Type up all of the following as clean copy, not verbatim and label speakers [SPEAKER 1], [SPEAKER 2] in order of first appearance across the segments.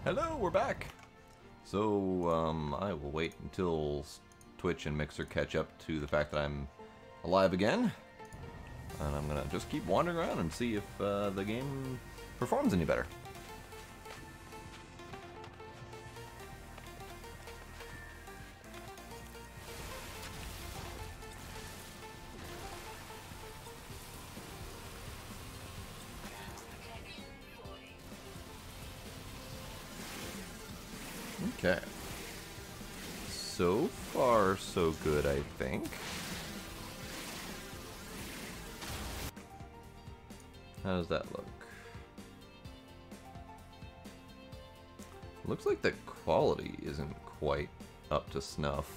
[SPEAKER 1] Hello, we're back. So, I will wait until Twitch and Mixer catch up to the fact that I'm alive again. And I'm gonna just keep wandering around and see if the game performs any better. Okay. So far, so good, I think. How does that look? Looks like the quality isn't quite up to snuff.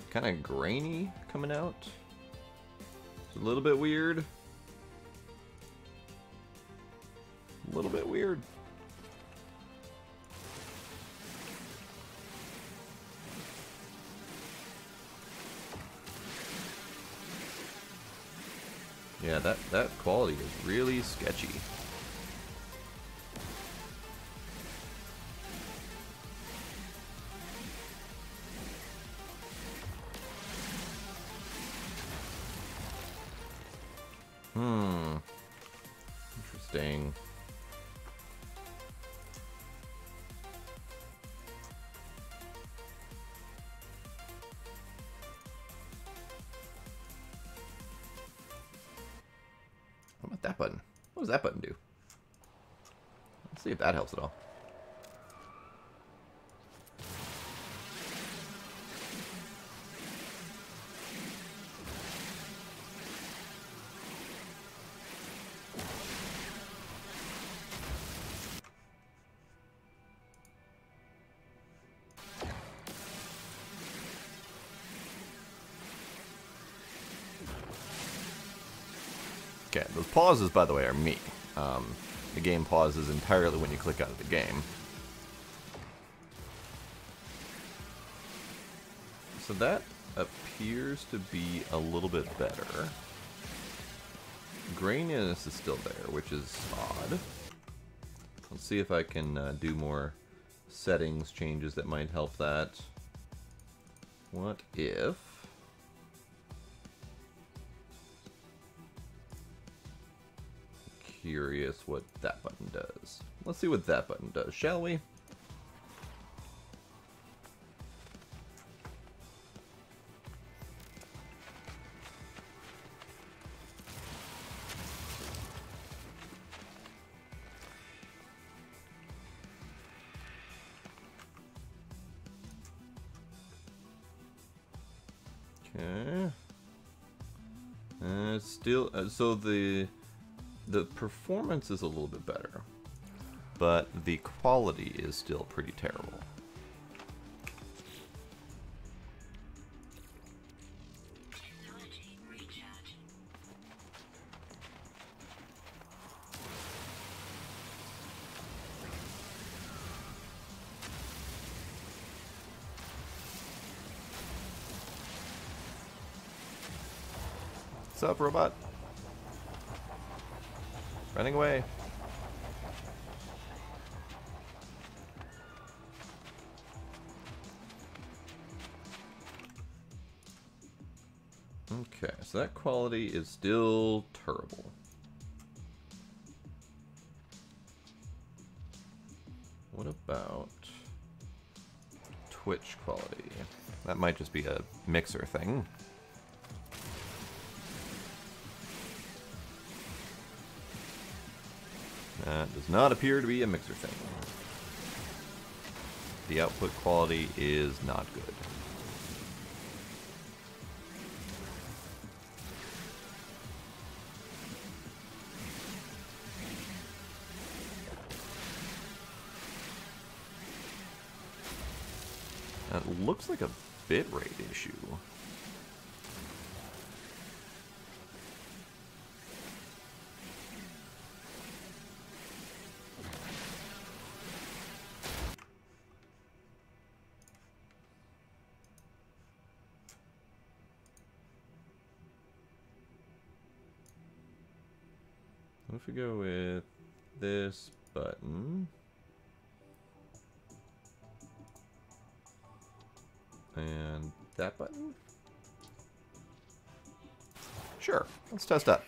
[SPEAKER 1] Kind of grainy coming out. It's a little bit weird. A little bit weird. Yeah, that quality is really sketchy. Interesting. What about that button? What does that button do? Let's see if that helps at all. Okay, those pauses, by the way, are me. The game pauses entirely when you click out of the game. So that appears to be a little bit better. Graininess is still there, which is odd. Let's see if I can do more settings changes that might help that. What if... Curious what that button does. Let's see what that button does, shall we? Okay. Still, so the performance is a little bit better, but the quality is still pretty terrible. What's up, robot? Running away. Okay, so that quality is still terrible. What about Twitch quality? That might just be a mixer thing. That does not appear to be a mixer thing. The output quality is not good. That looks like a bitrate issue. What if we go with this button? And that button? Sure, let's test that.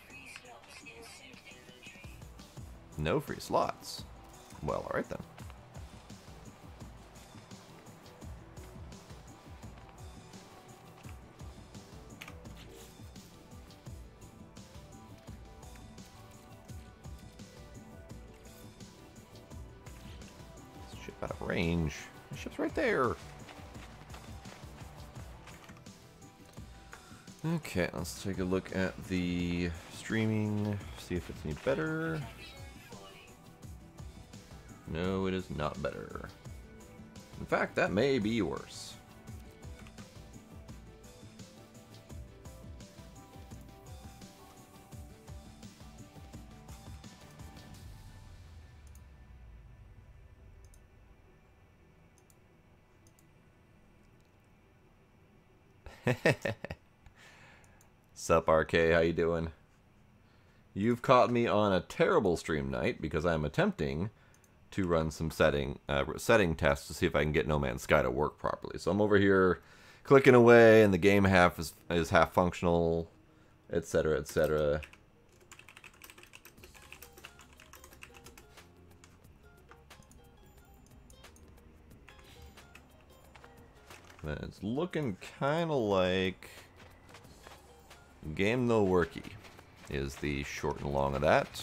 [SPEAKER 1] No free slots. Well, alright then. Ship out of range. The ship's right there. Okay, let's take a look at the streaming, see if it's any better. No, it is not better. In fact, that may be worse. Sup, RK, how you doing? You've caught me on a terrible stream night because I'm attempting to run some setting tests to see if I can get No Man's Sky to work properly. So I'm over here clicking away, and the game is half functional, etc., etc. And it's looking kind of like game no worky is the short and long of that.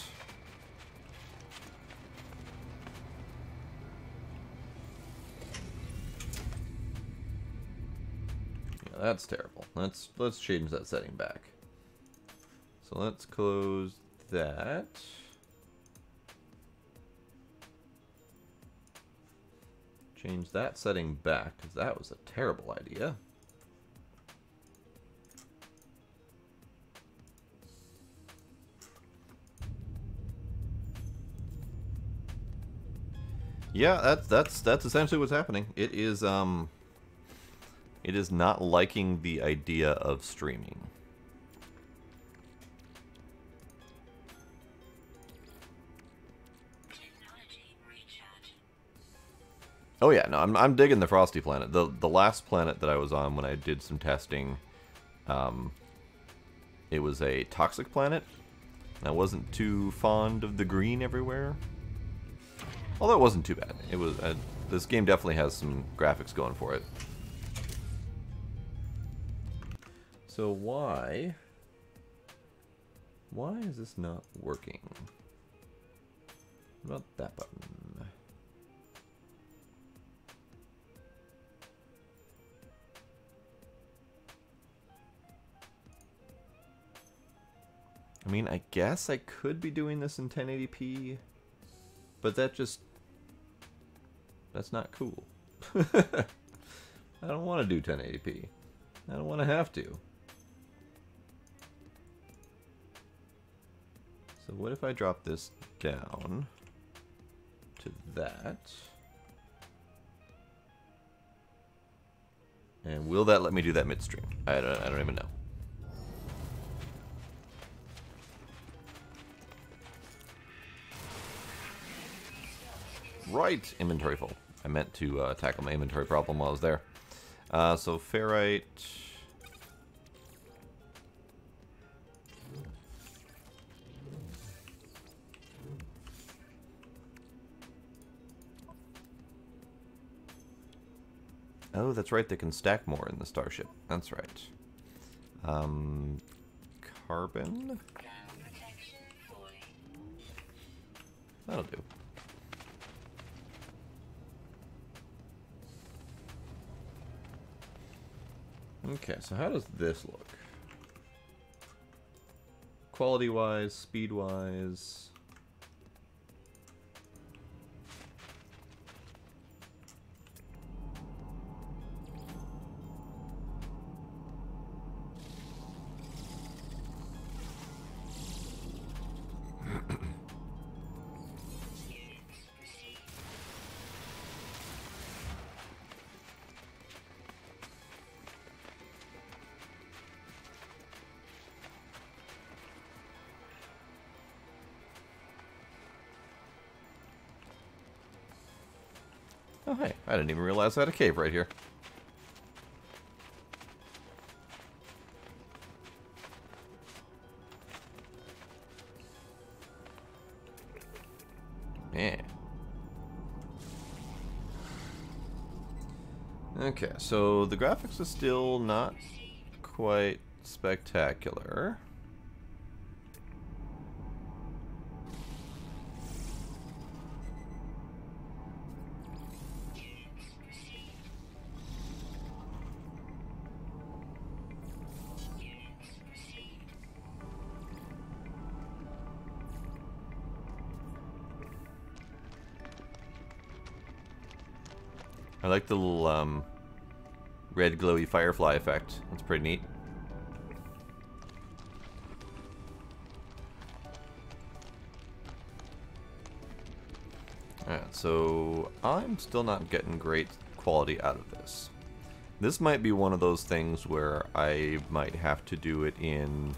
[SPEAKER 1] Yeah, that's terrible. Let's change that setting back. So let's close that. Change that setting back, because that was a terrible idea. Yeah, that's essentially what's happening. It is not liking the idea of streaming. Oh yeah, no, I'm digging the Frosty Planet. The last planet that I was on when I did some testing, it was a toxic planet. I wasn't too fond of the green everywhere. Although it wasn't too bad. It was this game definitely has some graphics going for it. So why is this not working? What about that button? I mean, I guess I could be doing this in 1080p, but that's not cool. I don't want to do 1080p. I don't want to have to. So what if I drop this down to that? And will that let me do that midstream? I don't even know. Right, inventory full. I meant to tackle my inventory problem while I was there. So ferrite. Oh, that's right. They can stack more in the starship. That's right. Carbon. That'll do. Okay, so how does this look? Quality-wise, speed-wise... Oh, hey, I didn't even realize I had a cave right here. Okay, so the graphics are still not quite spectacular. I like the little red glowy firefly effect. That's pretty neat. Alright, so I'm still not getting great quality out of this. This might be one of those things where I might have to do it in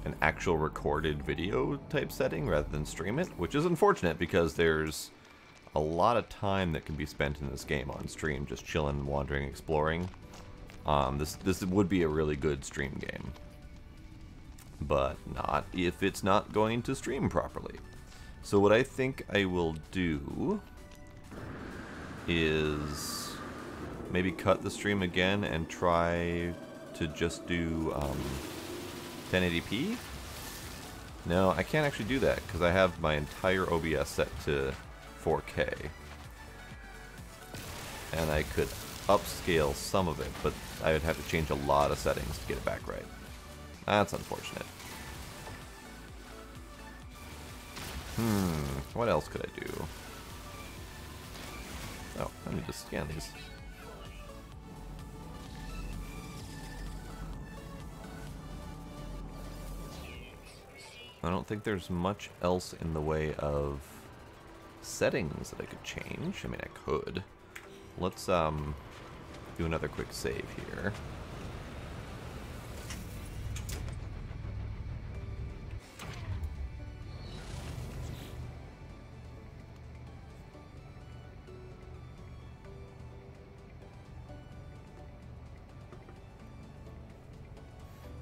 [SPEAKER 1] an actual recorded video type setting rather than stream it, which is unfortunate because there's a lot of time that can be spent in this game on stream, just chilling, wandering, exploring. This would be a really good stream game, but not if it's not going to stream properly. So what I think I will do is maybe cut the stream again and try to just do 1080p. No, I can't actually do that because I have my entire OBS set to 4K. And I could upscale some of it, but I would have to change a lot of settings to get it back right. That's unfortunate. What else could I do? Oh, I need to scan these. I don't think there's much else in the way of settings that I could change. I mean, I could. Let's do another quick save here.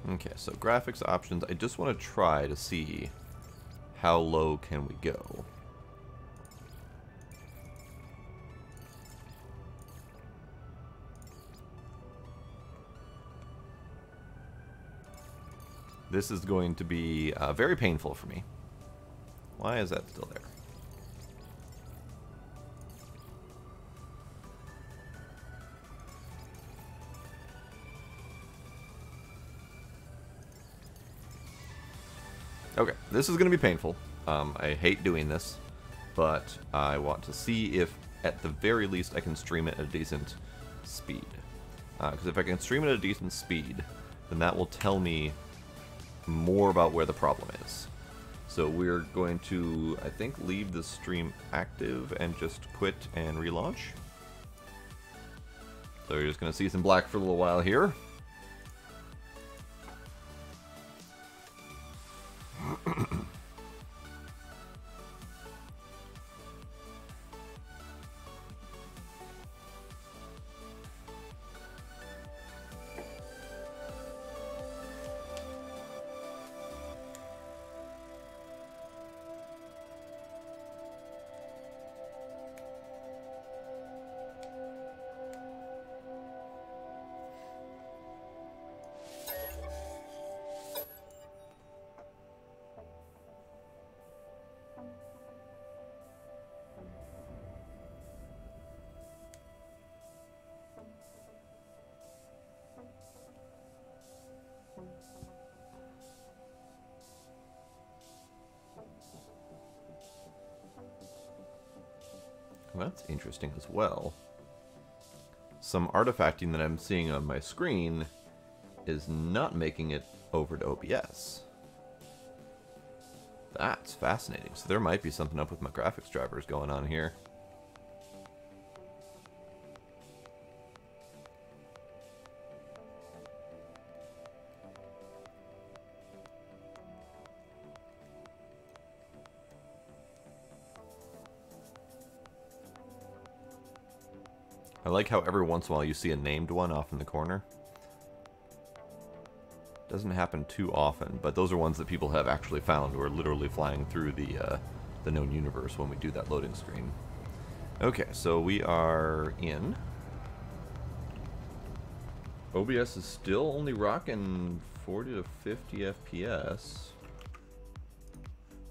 [SPEAKER 1] Okay, so graphics options. I just want to try to see how low can we go. This is going to be very painful for me. Why is that still there? Okay, this is going to be painful. I hate doing this, but I want to see if, at the very least, I can stream it at a decent speed. Because if I can stream it at a decent speed, then that will tell me more about where the problem is. So we're going to, I think, leave the stream active and just quit and relaunch. So you're just going to see some black for a little while here. Well, that's interesting as well. Some artifacting that I'm seeing on my screen is not making it over to OBS. That's fascinating. So there might be something up with my graphics drivers going on here. I like how every once in a while you see a named one off in the corner. Doesn't happen too often, but those are ones that people have actually found who are literally flying through the known universe when we do that loading screen. Okay, so we are in. OBS is still only rocking 40 to 50 FPS.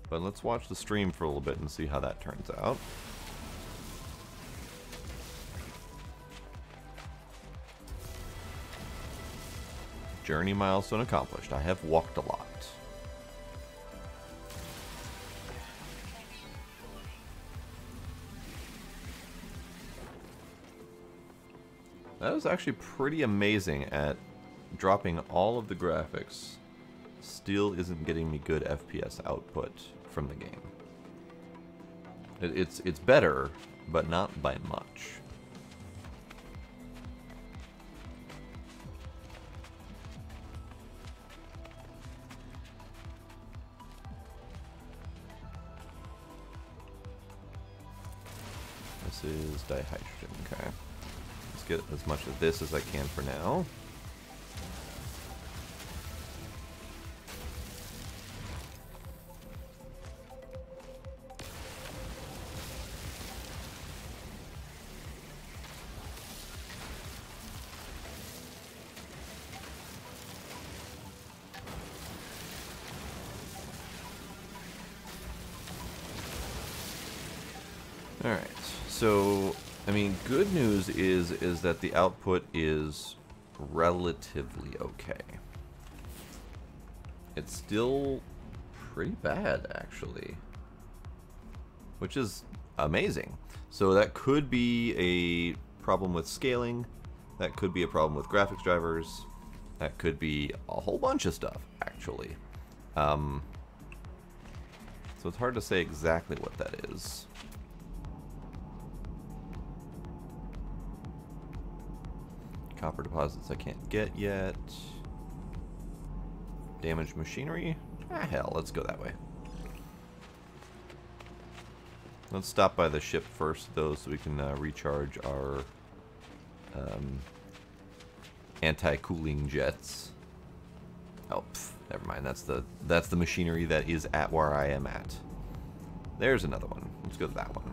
[SPEAKER 1] But let's watch the stream for a little bit and see how that turns out. Journey milestone accomplished. I have walked a lot. That was actually pretty amazing at dropping all of the graphics. Still isn't getting me good FPS output from the game. It's better, but not by much. This is dihydrogen, okay. Let's get as much of this as I can for now. Alright, so, I mean, good news is that the output is relatively okay. It's still pretty bad, actually. Which is amazing. So that could be a problem with scaling. That could be a problem with graphics drivers. That could be a whole bunch of stuff, actually. So it's hard to say exactly what that is. Copper deposits I can't get yet. Damaged machinery? Ah, hell, let's go that way. Let's stop by the ship first, though, so we can recharge our anti-cooling jets. Oh, never mind. That's the machinery that is at where I am at. There's another one. Let's go to that one.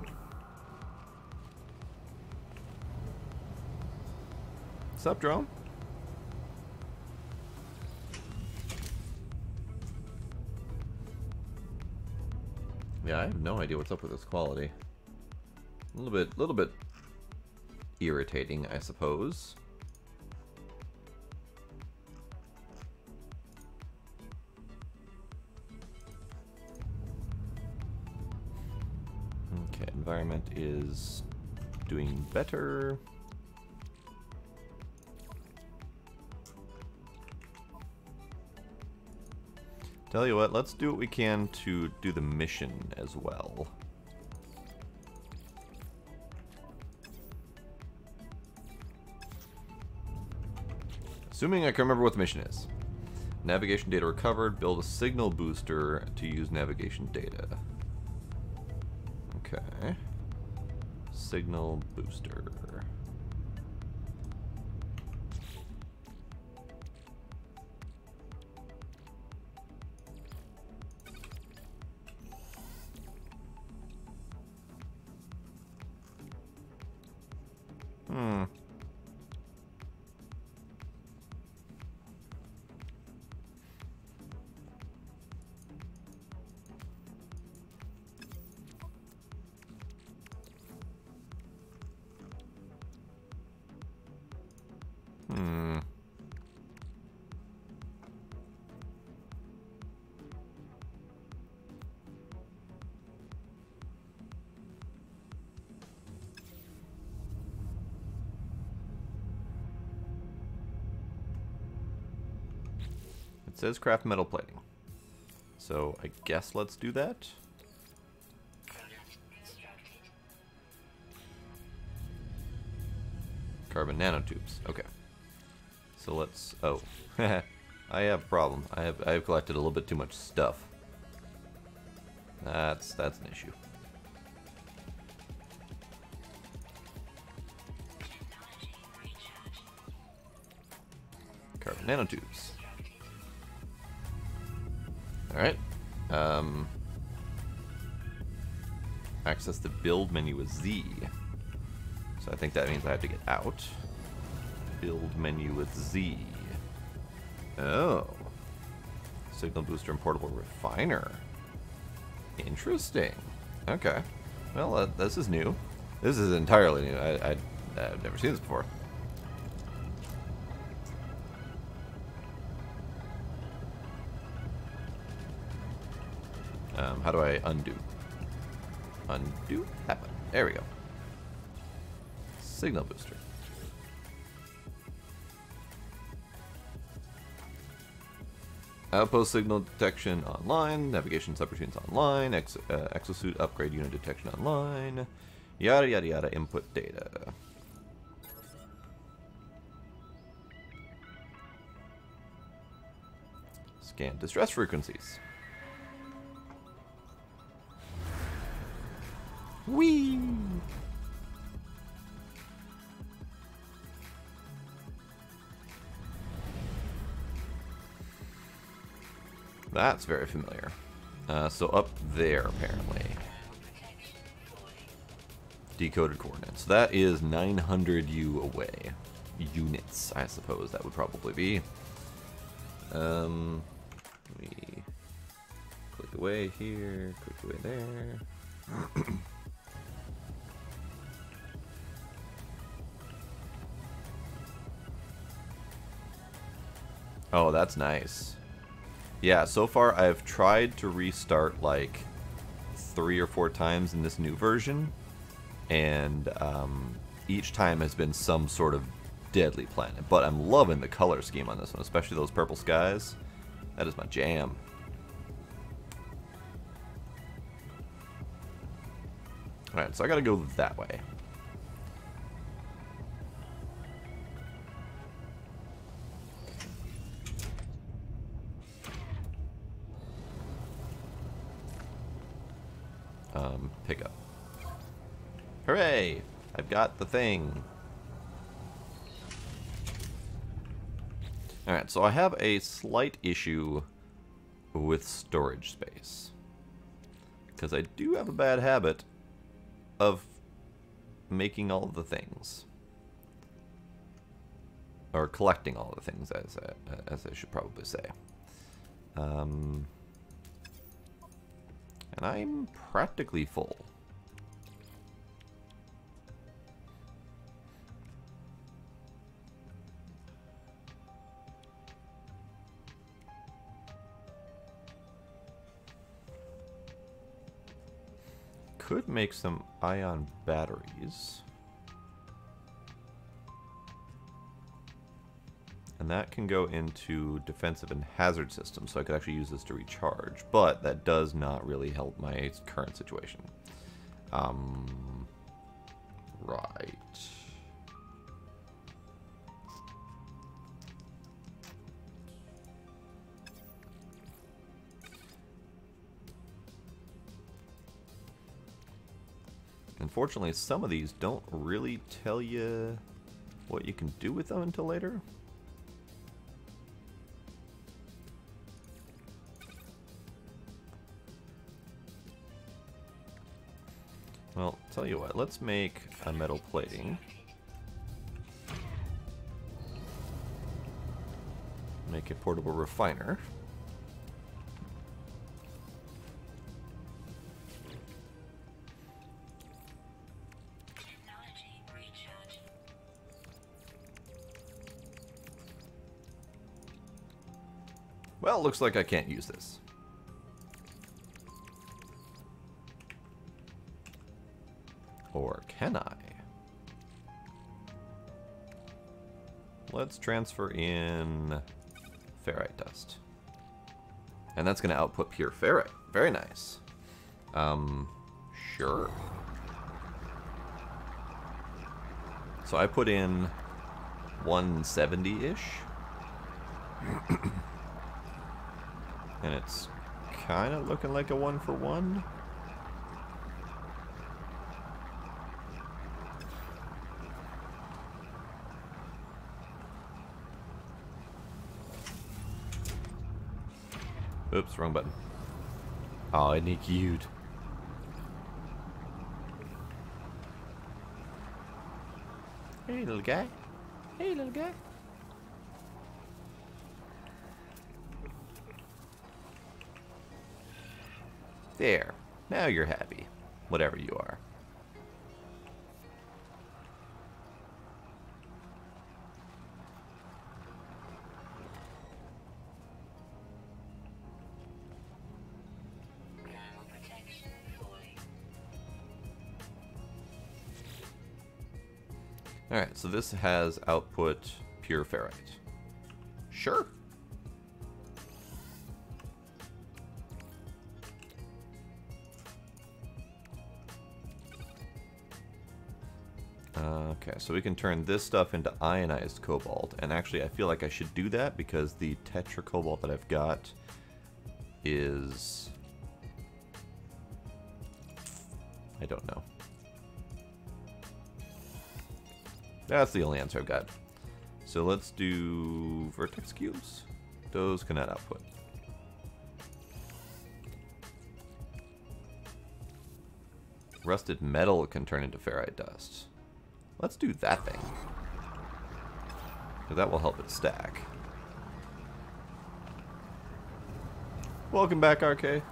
[SPEAKER 1] What's up, drone? Yeah, I have no idea what's up with this quality. A little bit irritating, I suppose. Okay, environment is doing better. Tell you what, let's do what we can to do the mission as well. Assuming I can remember what the mission is. Navigation data recovered, build a signal booster to use navigation data. Okay. Signal booster. It says craft metal plating. So I guess let's do that. Carbon nanotubes. Okay. So let's... Oh. I have a problem. I have collected a little bit too much stuff. That's an issue. Carbon nanotubes. Alright. Access the build menu with Z. So I think that means I have to get out. Build menu with Z. Oh. Signal booster and portable refiner. Interesting. Okay. Well, this is new. This is entirely new. I've never seen this before. How do I undo? Undo? That one. There we go. Signal booster. Outpost signal detection online. Navigation subroutines online. Exosuit upgrade unit detection online. Yada yada yada. Input data. Scan distress frequencies. Whee! That's very familiar. So up there, apparently. Decoded coordinates. That is 900 U away. Units, I suppose that would probably be. Let me click away here, click away there. Oh, that's nice. Yeah, so far I've tried to restart like 3 or 4 times in this new version, and each time has been some sort of deadly planet. But I'm loving the color scheme on this one, especially those purple skies. That is my jam. Alright, so I gotta go that way. Pick up. Hooray! I've got the thing. Alright, so I have a slight issue with storage space. Because I do have a bad habit of making all of the things. Or collecting all of the things, as I should probably say. And I'm practically full. Could make some ion batteries. And that can go into defensive and hazard systems, so I could actually use this to recharge. But that does not really help my current situation. Right. Unfortunately, some of these don't really tell you what you can do with them until later. Well, tell you what, let's make a metal plating. Make a portable refiner. Well, looks like I can't use this. Or can I? Let's transfer in ferrite dust. And that's going to output pure ferrite. Very nice. Sure. So I put in 170-ish. And it's kind of looking like a 1-for-1. Oops, wrong button. Oh, isn't he cute? Hey, little guy. Hey, little guy. There. Now you're happy. Whatever you are. Alright, so this has output pure ferrite. Sure. Okay, so we can turn this stuff into ionized cobalt, and actually I feel like I should do that because the tetra cobalt that I've got is... I don't know. That's the only answer I've got. So let's do vertex cubes. Those cannot output. Rusted metal can turn into ferrite dust. Let's do that thing. That will help it stack. Welcome back, RK.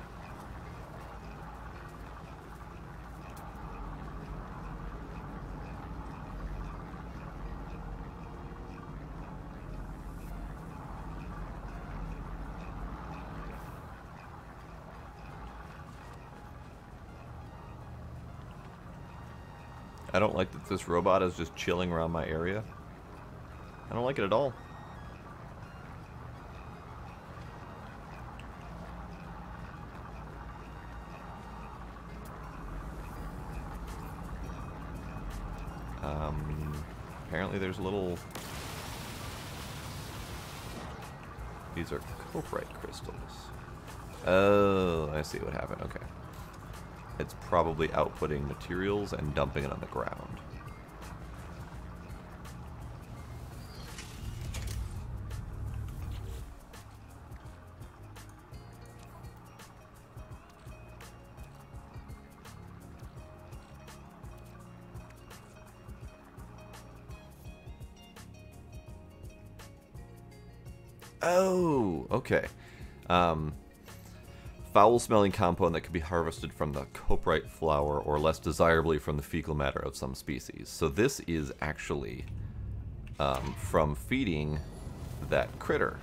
[SPEAKER 1] I don't like that this robot is just chilling around my area. I don't like it at all. Apparently there's little... These are coprite crystals. Oh, I see what happened. Okay. It's probably outputting materials and dumping it on the ground. Oh, okay. Foul-smelling compound that can be harvested from the coprite flower or less desirably from the fecal matter of some species. So this is actually from feeding that critter.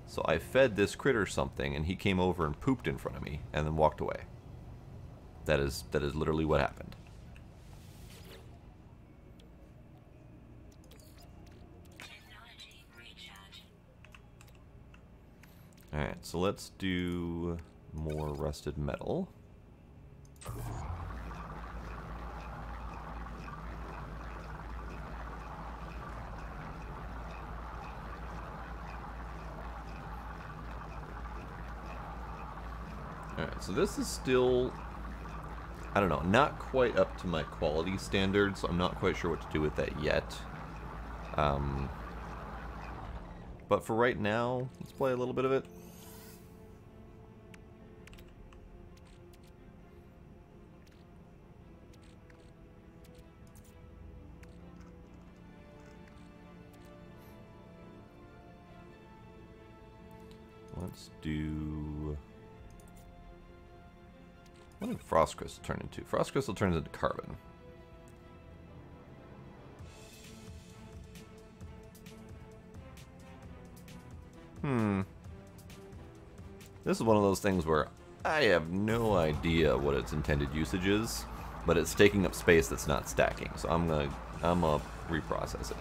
[SPEAKER 1] So I fed this critter something and he came over and pooped in front of me and then walked away. That is literally what happened. Alright, so let's do more rusted metal. Alright, so this is still, I don't know, not quite up to my quality standards, so I'm not quite sure what to do with that yet. But for right now, let's play a little bit of it. Let's do... What did frost crystal turn into? Frost crystal turns into carbon. This is one of those things where I have no idea what its intended usage is, but it's taking up space that's not stacking, so I'm gonna reprocess it.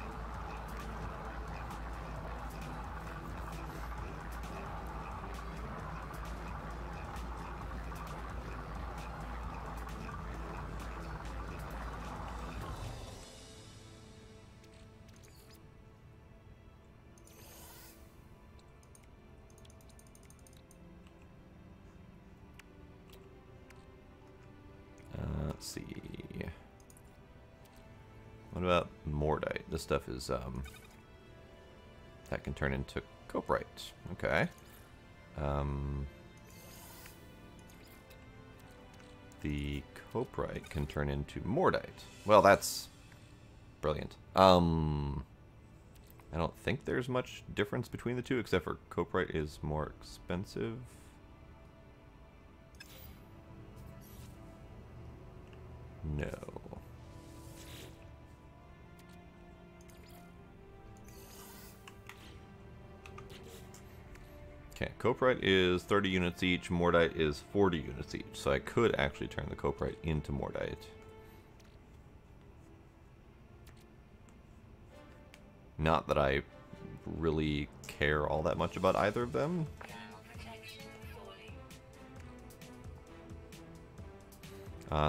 [SPEAKER 1] Let's see. What about mordite? This stuff is that can turn into coprite. Okay. The coprite can turn into mordite. Well, that's brilliant. I don't think there's much difference between the two, except for copyright is more expensive. No. Okay, copyright is 30 units each, Mordite is 40 units each, so I could actually turn the copyright into Mordite. Not that I really care all that much about either of them.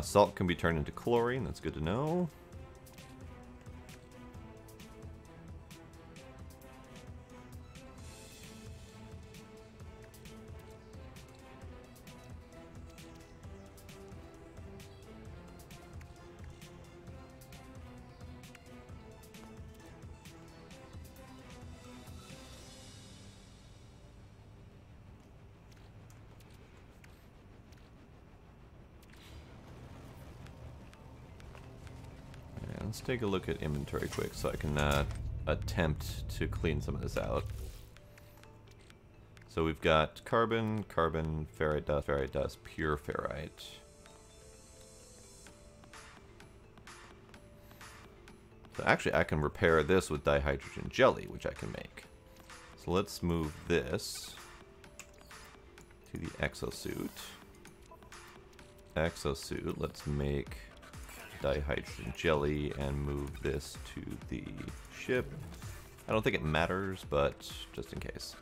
[SPEAKER 1] Salt can be turned into chlorine, that's good to know. Let's take a look at inventory quick so I can attempt to clean some of this out. So we've got carbon, ferrite dust, pure ferrite. So actually I can repair this with dihydrogen jelly, which I can make. So let's move this to the exosuit. Exosuit, let's make dihydrogen jelly and move this to the ship. I don't think it matters, but just in case.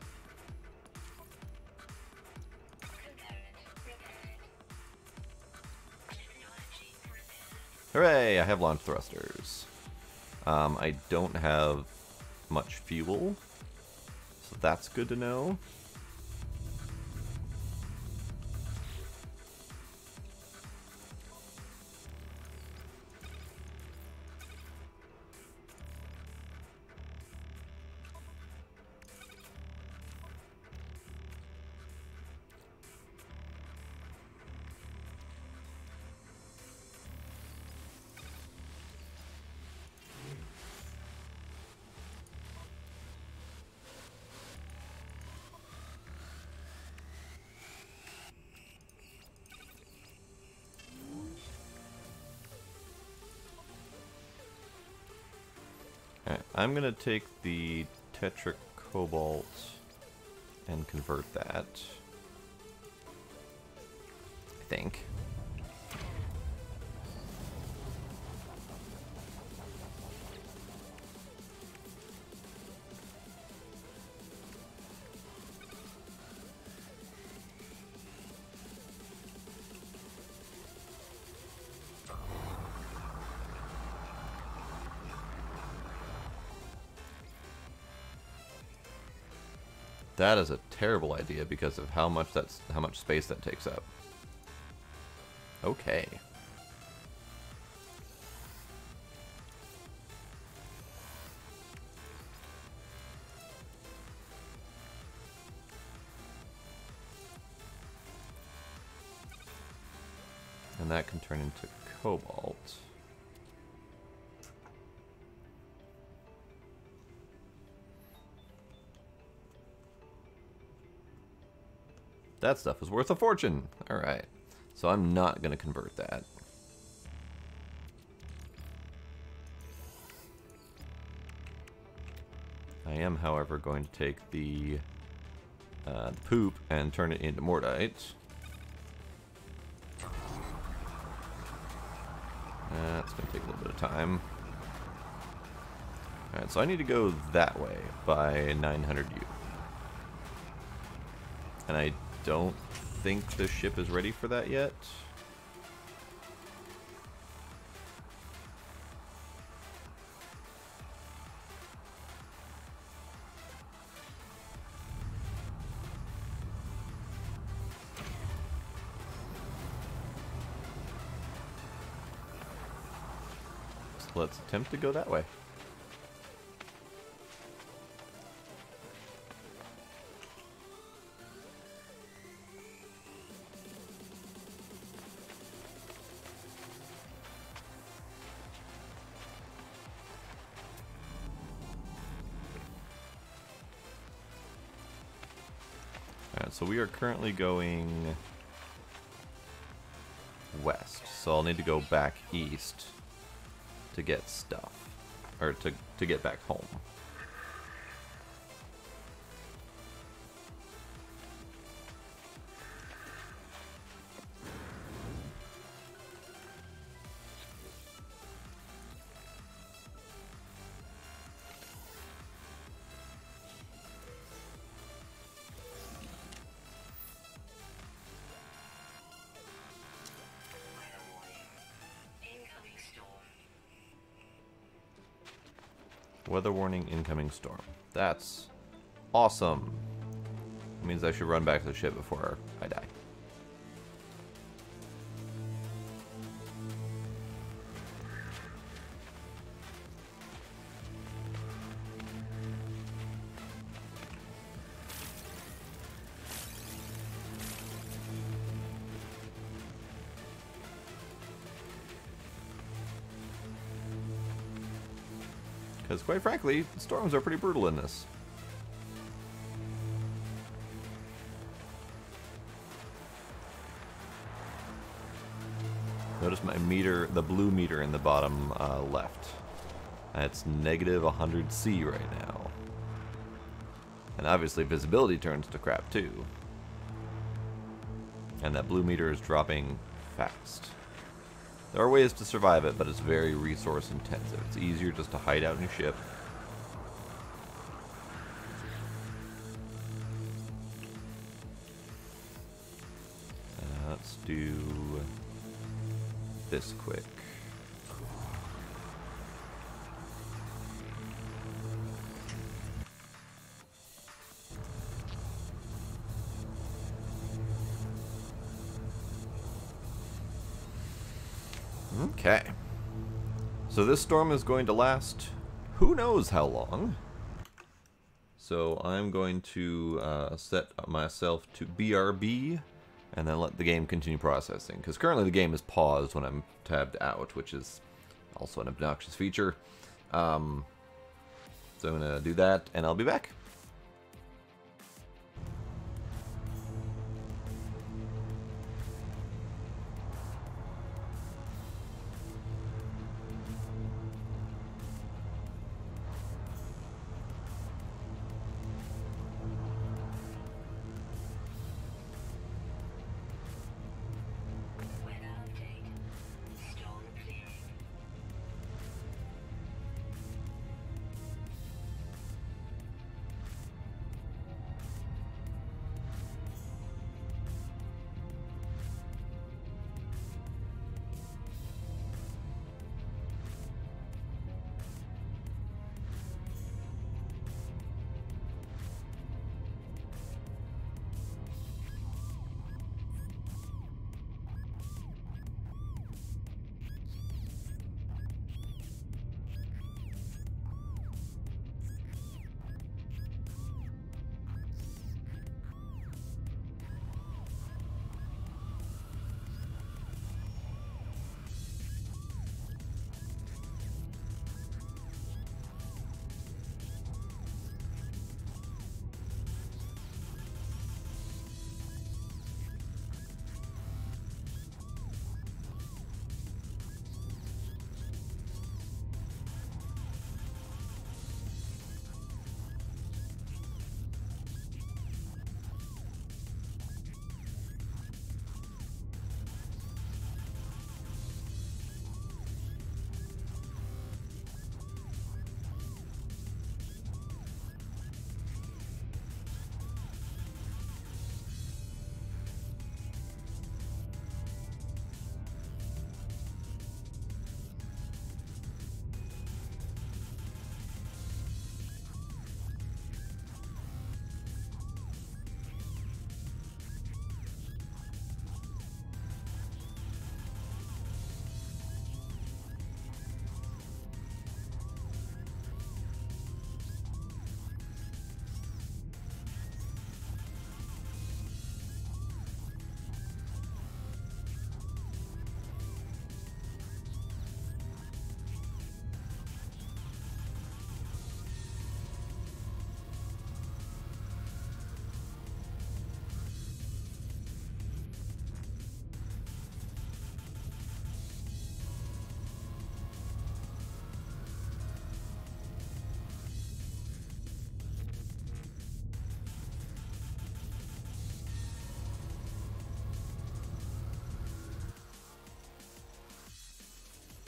[SPEAKER 1] Hooray! I have launch thrusters. I don't have much fuel, so that's good to know. I'm gonna take the tetra cobalt and convert that, I think. That is a terrible idea because of how much space that takes up. Okay. And that can turn into cobalt. That stuff is worth a fortune. Alright. So I'm not going to convert that. I am, however, going to take the poop and turn it into Mordite. That's going to take a little bit of time. Alright, so I need to go that way by 900 U. And I don't think the ship is ready for that yet. So let's attempt to go that way. so we are currently going west, so I'll need to go back east to get stuff, or to get back home. Weather warning, incoming storm. That's awesome. It means I should run back to the ship before I die. Because quite frankly, storms are pretty brutal in this. Notice my meter, the blue meter in the bottom left. That's negative 100C right now. And obviously visibility turns to crap too. And that blue meter is dropping fast. There are ways to survive it, but it's very resource intensive. It's easier just to hide out in your ship. Let's do this quick. Okay. So this storm is going to last who knows how long. So I'm going to set myself to BRB and then let the game continue processing. Because currently the game is paused when I'm tabbed out, which is also an obnoxious feature. So I'm going to do that and I'll be back.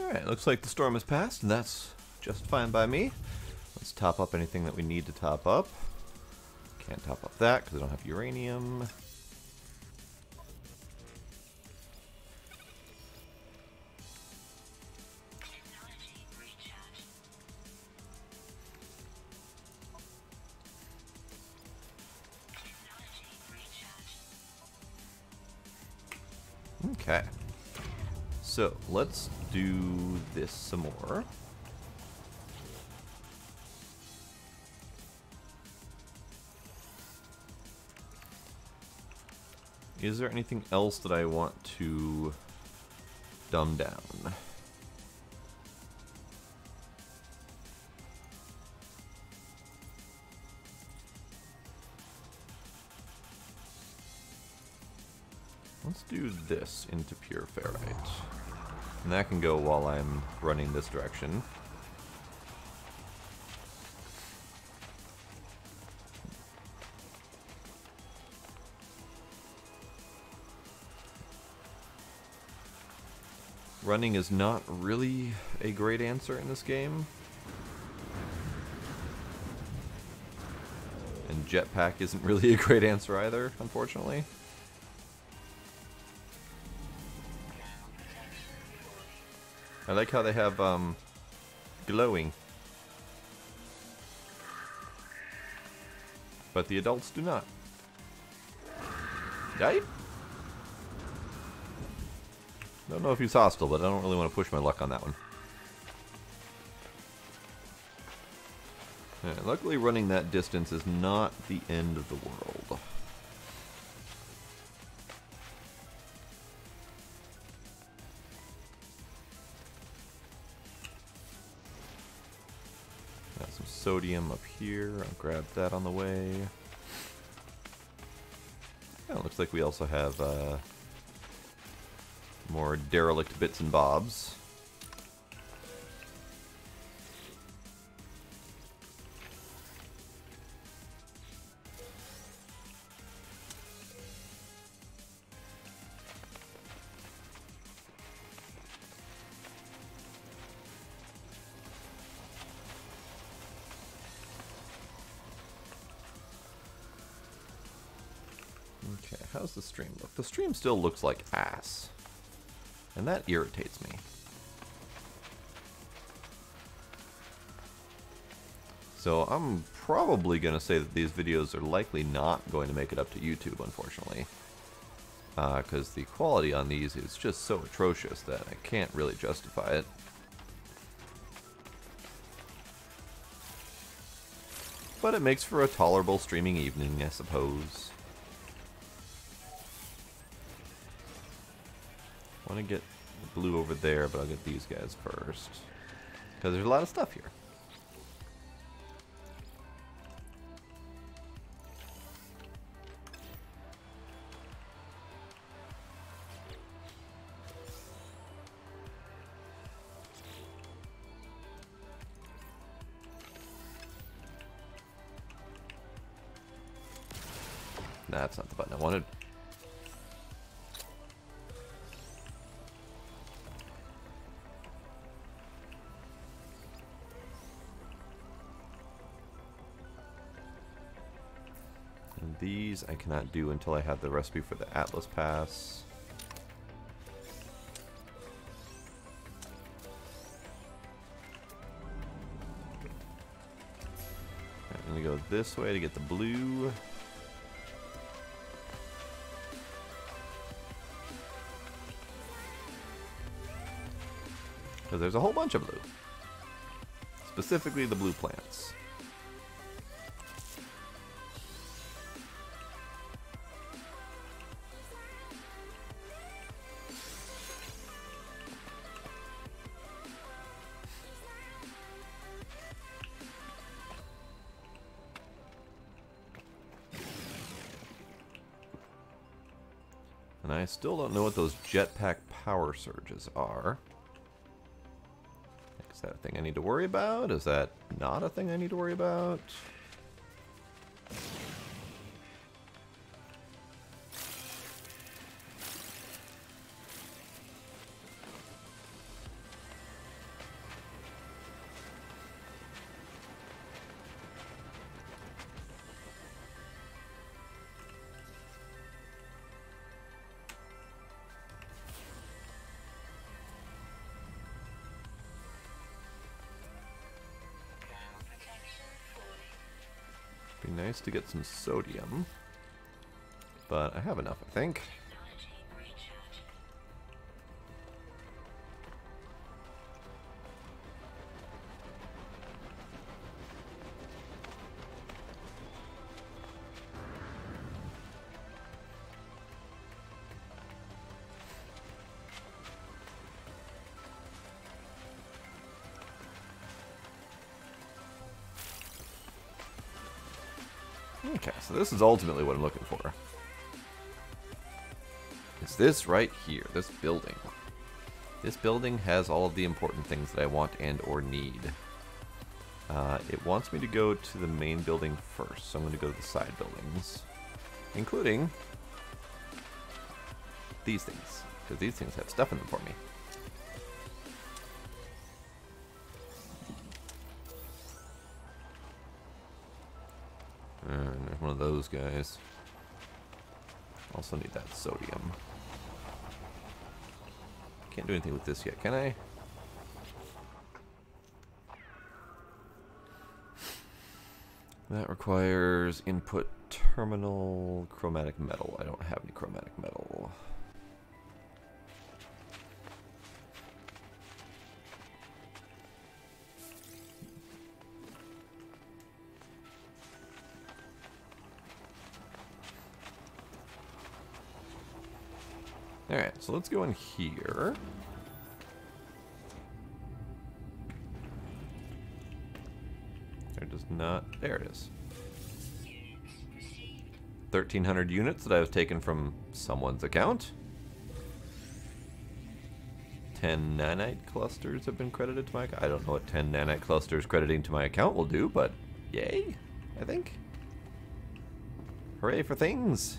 [SPEAKER 1] Alright, looks like the storm has passed, and that's just fine by me. Let's top up anything that we need to top up. Can't top up that because I don't have uranium. Okay. So, let's do this some more. Is there anything else that I want to dumb down? Let's do this into pure ferrite. And that can go while I'm running this direction. Running is not really a great answer in this game. And jetpack isn't really a great answer either, unfortunately. I like how they have glowing. But the adults do not. Right? Don't know if he's hostile, but I don't really want to push my luck on that one. Yeah, luckily running that distance is not the end of the world. Got some sodium up here. I'll grab that on the way. Yeah, looks like we also have more derelict bits and bobs. Okay, how's the stream look? The stream still looks like ass. And that irritates me. So I'm probably going to say that these videos are likely not going to make it up to YouTube, unfortunately. Because the quality on these is just so atrocious that I can't really justify it. But it makes for a tolerable streaming evening, I suppose. I want to get the blue over there, but I'll get these guys first. Because there's a lot of stuff here. That's not the button I wanted. And these I cannot do until I have the recipe for the Atlas Pass. I'm going to go this way to get the blue. Because there's a whole bunch of blue. Specifically the blue plants. And I still don't know what those jetpack power surges are. Is that a thing I need to worry about? Is that not a thing I need to worry about? Be nice to get some sodium. But I have enough, I think. Okay, so this is ultimately what I'm looking for. It's this right here, this building. This building has all of the important things that I want and or need. It wants me to go to the main building first, so I'm going to go to the side buildings. Including these things, because these things have stuff in them for me. And there's one of those guys. Also need that sodium. Can't do anything with this yet, can I? That requires input terminal chromatic metal. I don't have any chromatic metal. Alright, so let's go in here. There does not... There it is. 1,300 units that I've taken from someone's account. 10 nanite clusters have been credited to my account. I don't know what 10 nanite clusters crediting to my account will do, but yay, I think. Hooray for things.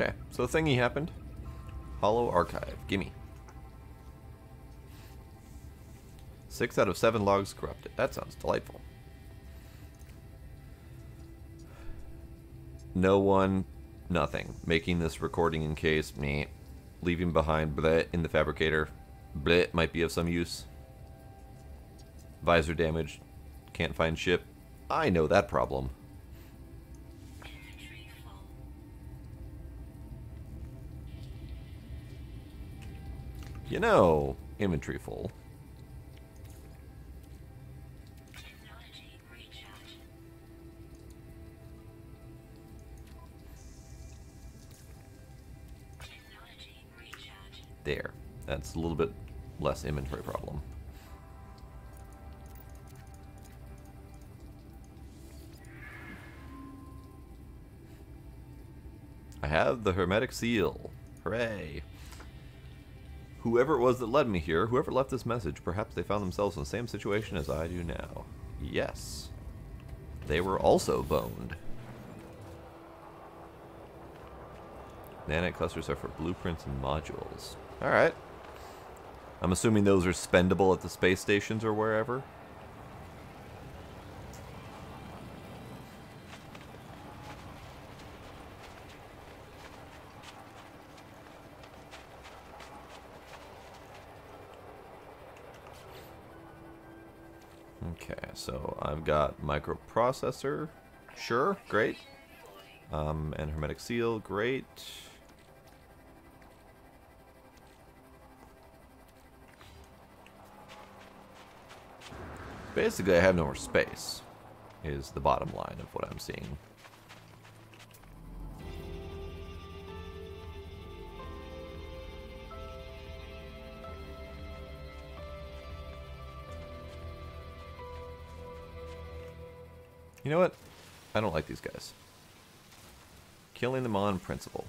[SPEAKER 1] Okay, so the thingy happened. Hollow archive, gimme. 6 out of 7 logs corrupted. That sounds delightful. No one, nothing. Making this recording in case, meh. Leaving behind bleh in the fabricator. Bleh might be of some use. Visor damage. Can't find ship. I know that problem. You know, inventory full. There. That's a little bit less inventory problem. I have the hermetic seal. Hooray. Whoever it was that led me here, whoever left this message, perhaps they found themselves in the same situation as I do now. Yes. They were also boned. Nanite clusters are for blueprints and modules. Alright. I'm assuming those are spendable at the space stations or wherever. Okay, so I've got microprocessor. Sure, great. And hermetic seal, great. Basically, I have no more space, is the bottom line of what I'm seeing. You know what? I don't like these guys. Killing them on principle.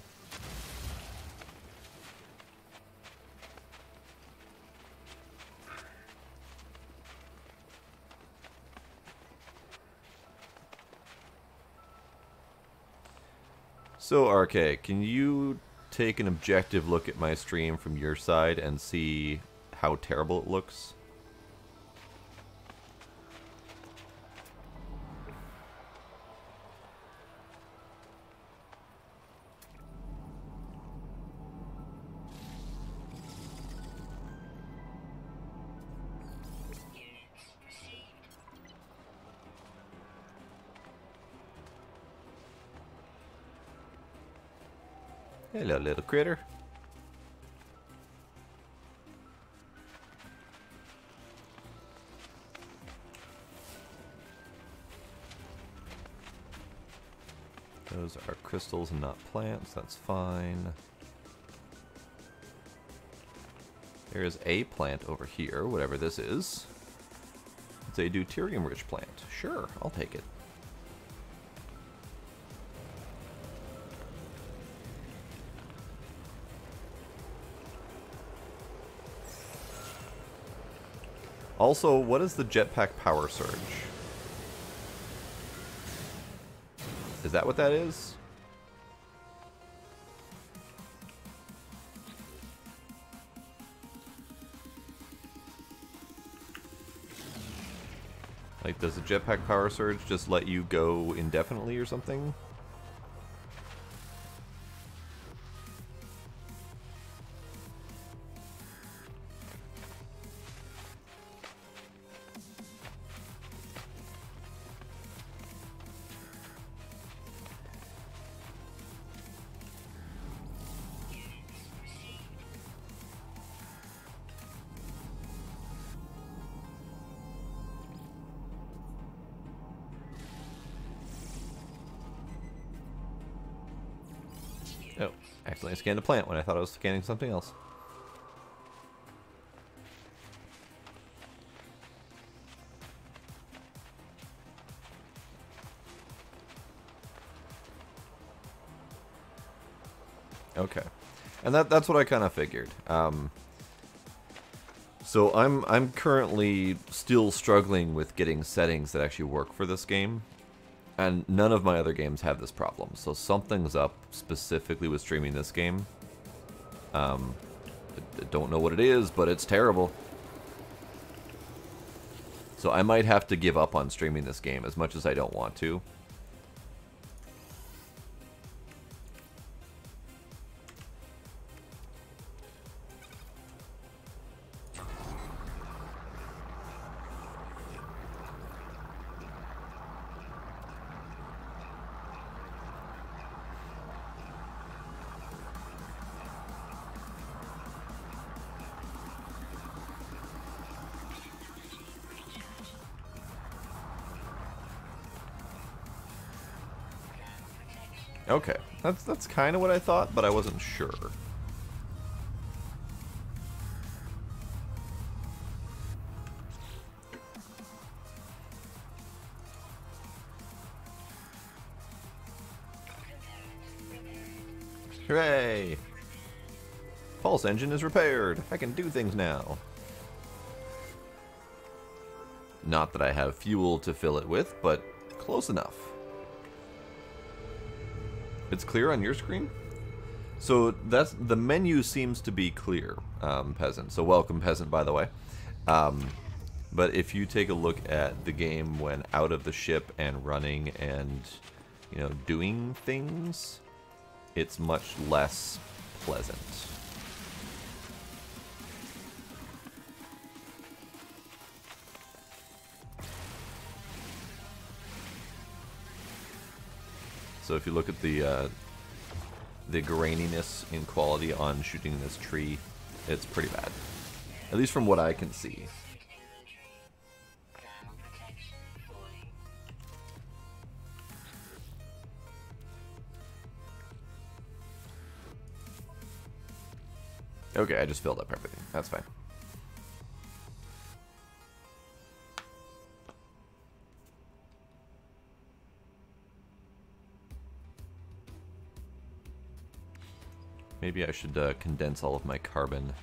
[SPEAKER 1] So, RK, can you take an objective look at my stream from your side and see how terrible it looks? Hello, little critter. Those are crystals and not plants. That's fine. There is a plant over here, whatever this is. It's a deuterium-rich plant. Sure, I'll take it. Also, what is the jetpack power surge? Is that what that is? Like, does the jetpack power surge just let you go indefinitely or something? Oh, accidentally scanned a plant when I thought I was scanning something else. Okay, and that's what I kind of figured. So I'm currently still struggling with getting settings that actually work for this game. And none of my other games have this problem, so something's up specifically with streaming this game. I don't know what it is, but it's terrible. So I might have to give up on streaming this game as much as I don't want to. Okay, that's kind of what I thought, but I wasn't sure. Hooray! Pulse engine is repaired. I can do things now. Not that I have fuel to fill it with, but close enough. It's clear on your screen? So that's the menu seems to be clear, Peasant. So welcome, Peasant, by the way. But if you take a look at the game when out of the ship and running and, you know, doing things, it's much less pleasant. So if you look at the graininess in quality on shooting this tree, it's pretty bad. At least from what I can see. Okay, I just filled up everything. That's fine. Maybe I should condense all of my carbon.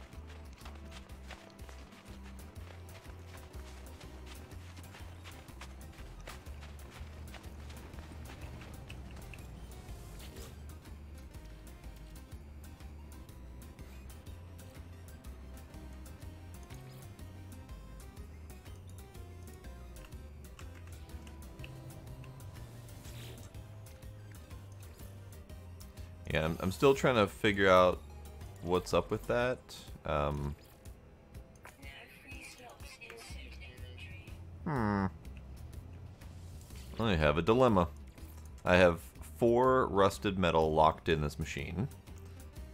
[SPEAKER 1] Yeah, I'm still trying to figure out what's up with that. I have a dilemma. I have 4 rusted metal locked in this machine.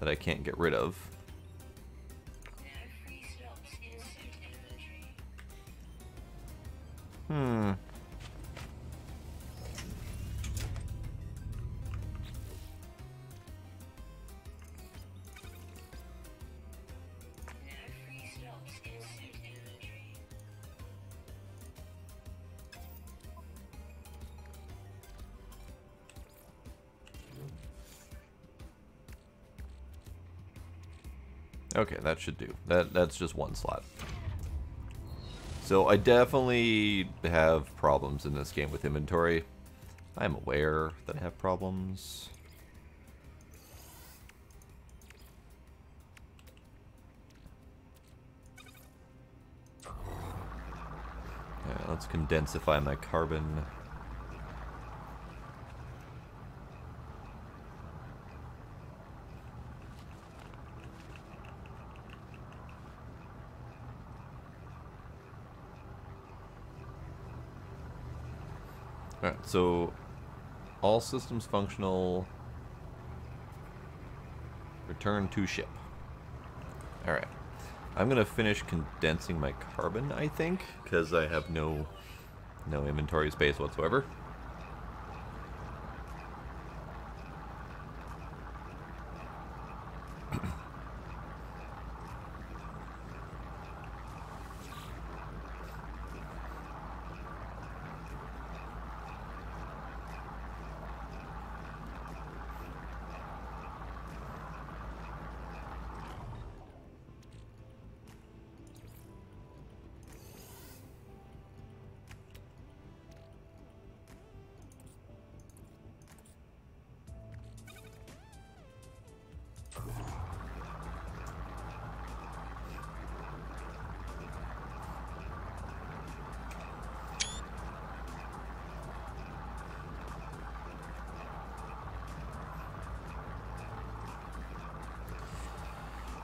[SPEAKER 1] that I can't get rid of. Okay, that should do. That's just one slot. So I definitely have problems in this game with inventory. I'm aware that I have problems. Yeah, let's condensify my carbon. Alright, so all systems functional. Return to ship. Alright. I'm gonna finish condensing my carbon, I think, because I have no inventory space whatsoever.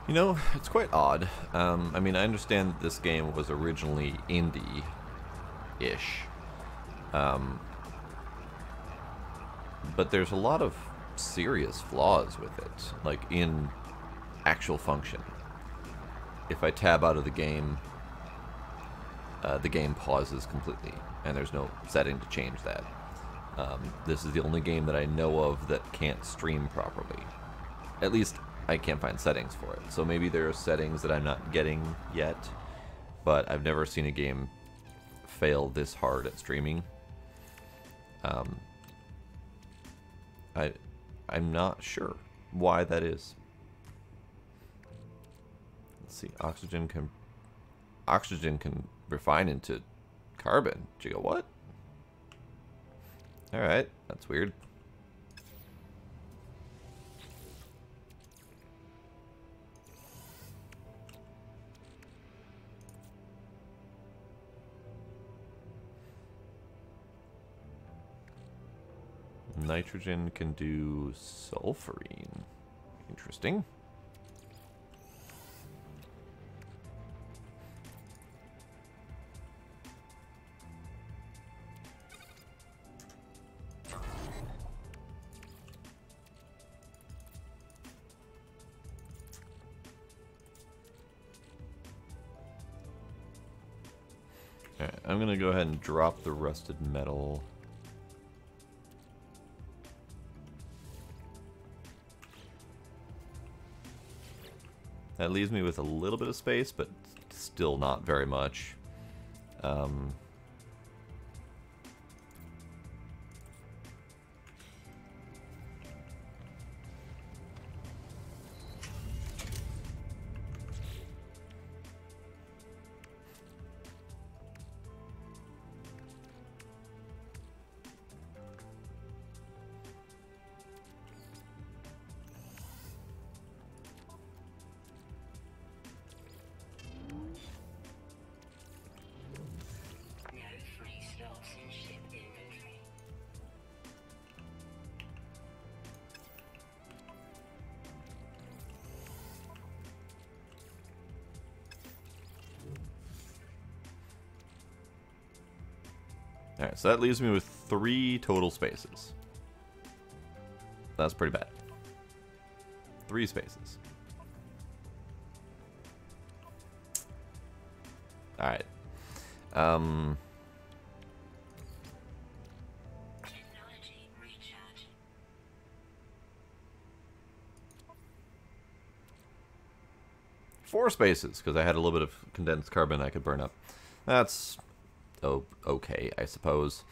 [SPEAKER 1] You know, it's quite odd. I mean, I understand that this game was originally indie-ish. But there's a lot of serious flaws with it, like in actual function. If I tab out of the game pauses completely, and there's no setting to change that. This is the only game that I know of that can't stream properly. At least I can't find settings for it. So maybe there are settings that I'm not getting yet, but I've never seen a game fail this hard at streaming. I'm not sure why that is. Let's see. Oxygen can refine into carbon. Did you go what? All right, that's weird. Nitrogen can do sulfurine. Interesting. Alright, I'm gonna go ahead and drop the rusted metal. That leaves me with a little bit of space, but still not very much. Alright, so that leaves me with 3 total spaces. That's pretty bad. 3 spaces. Alright.
[SPEAKER 2] Technology recharge.
[SPEAKER 1] 4 spaces, because I had a little bit of condensed carbon I could burn up. That's okay, I suppose.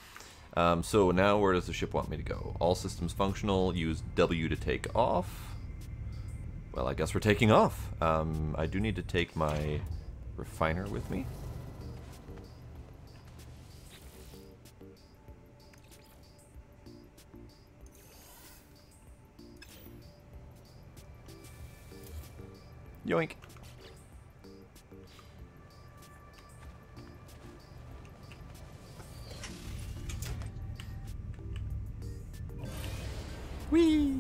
[SPEAKER 1] So now where does the ship want me to go? All systems functional, use W to take off. Well, I guess we're taking off. I do need to take my refiner with me. Yoink. Whee!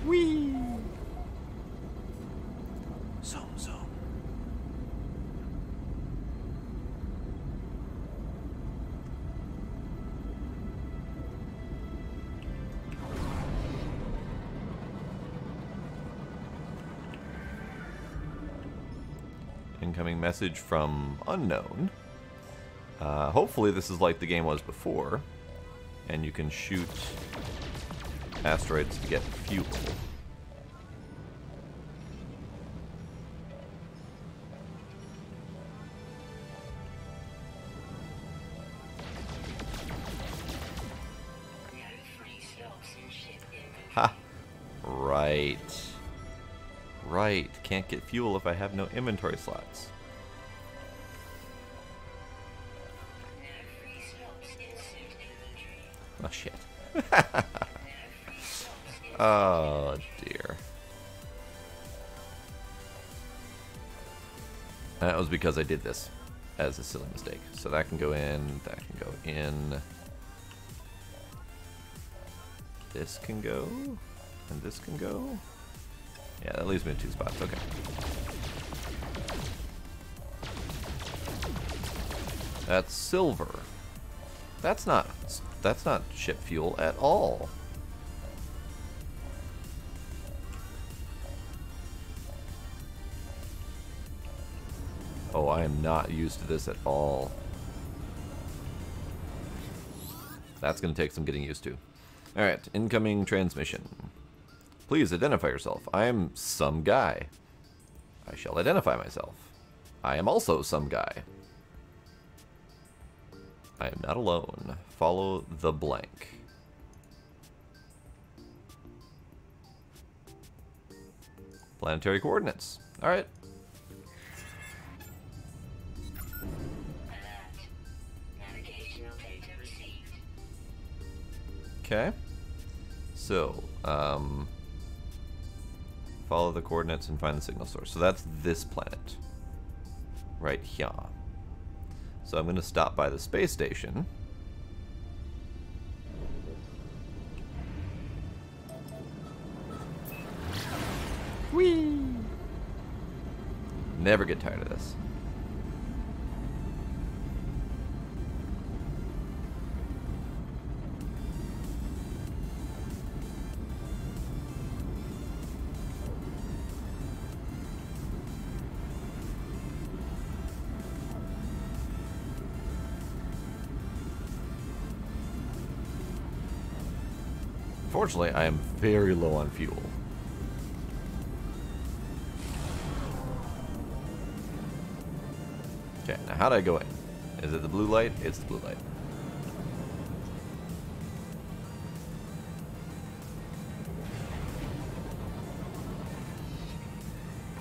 [SPEAKER 1] Whee! Zoom, zoom. Incoming message from unknown. Hopefully this is like the game was before, and you can shoot asteroids to get fuel.
[SPEAKER 2] No free slots in ship inventory.
[SPEAKER 1] Ha! Right. Right. Can't get fuel if I have no inventory slots.
[SPEAKER 2] No free slots in suit inventory.
[SPEAKER 1] Oh, shit.
[SPEAKER 2] No free slots in
[SPEAKER 1] Oh, dear. That was because I did this as a silly mistake. So that can go in, that can go in. This can go, and this can go. Yeah, that leaves me in 2 spots. Okay. That's silver. That's not ship fuel at all. Oh, I am not used to this at all. That's going to take some getting used to. Alright, incoming transmission. Please identify yourself. I am some guy. I shall identify myself. I am also some guy. I am not alone. Follow the blank. Planetary coordinates. Alright.
[SPEAKER 2] alert. Navigational data received.
[SPEAKER 1] Okay. So, follow the coordinates and find the signal source. So that's this planet. Right here. So I'm going to stop by the space station. Whee! Never get tired of this. Unfortunately, I am very low on fuel. Okay, now how do I go in? Is it the blue light? It's the blue light.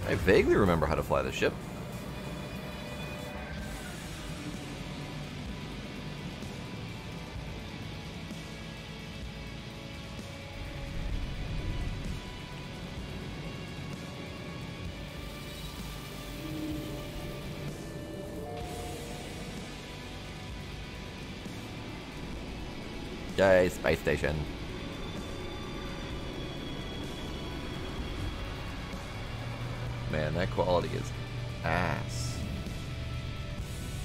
[SPEAKER 1] I vaguely remember how to fly the ship. Yay, space station. that quality is ass.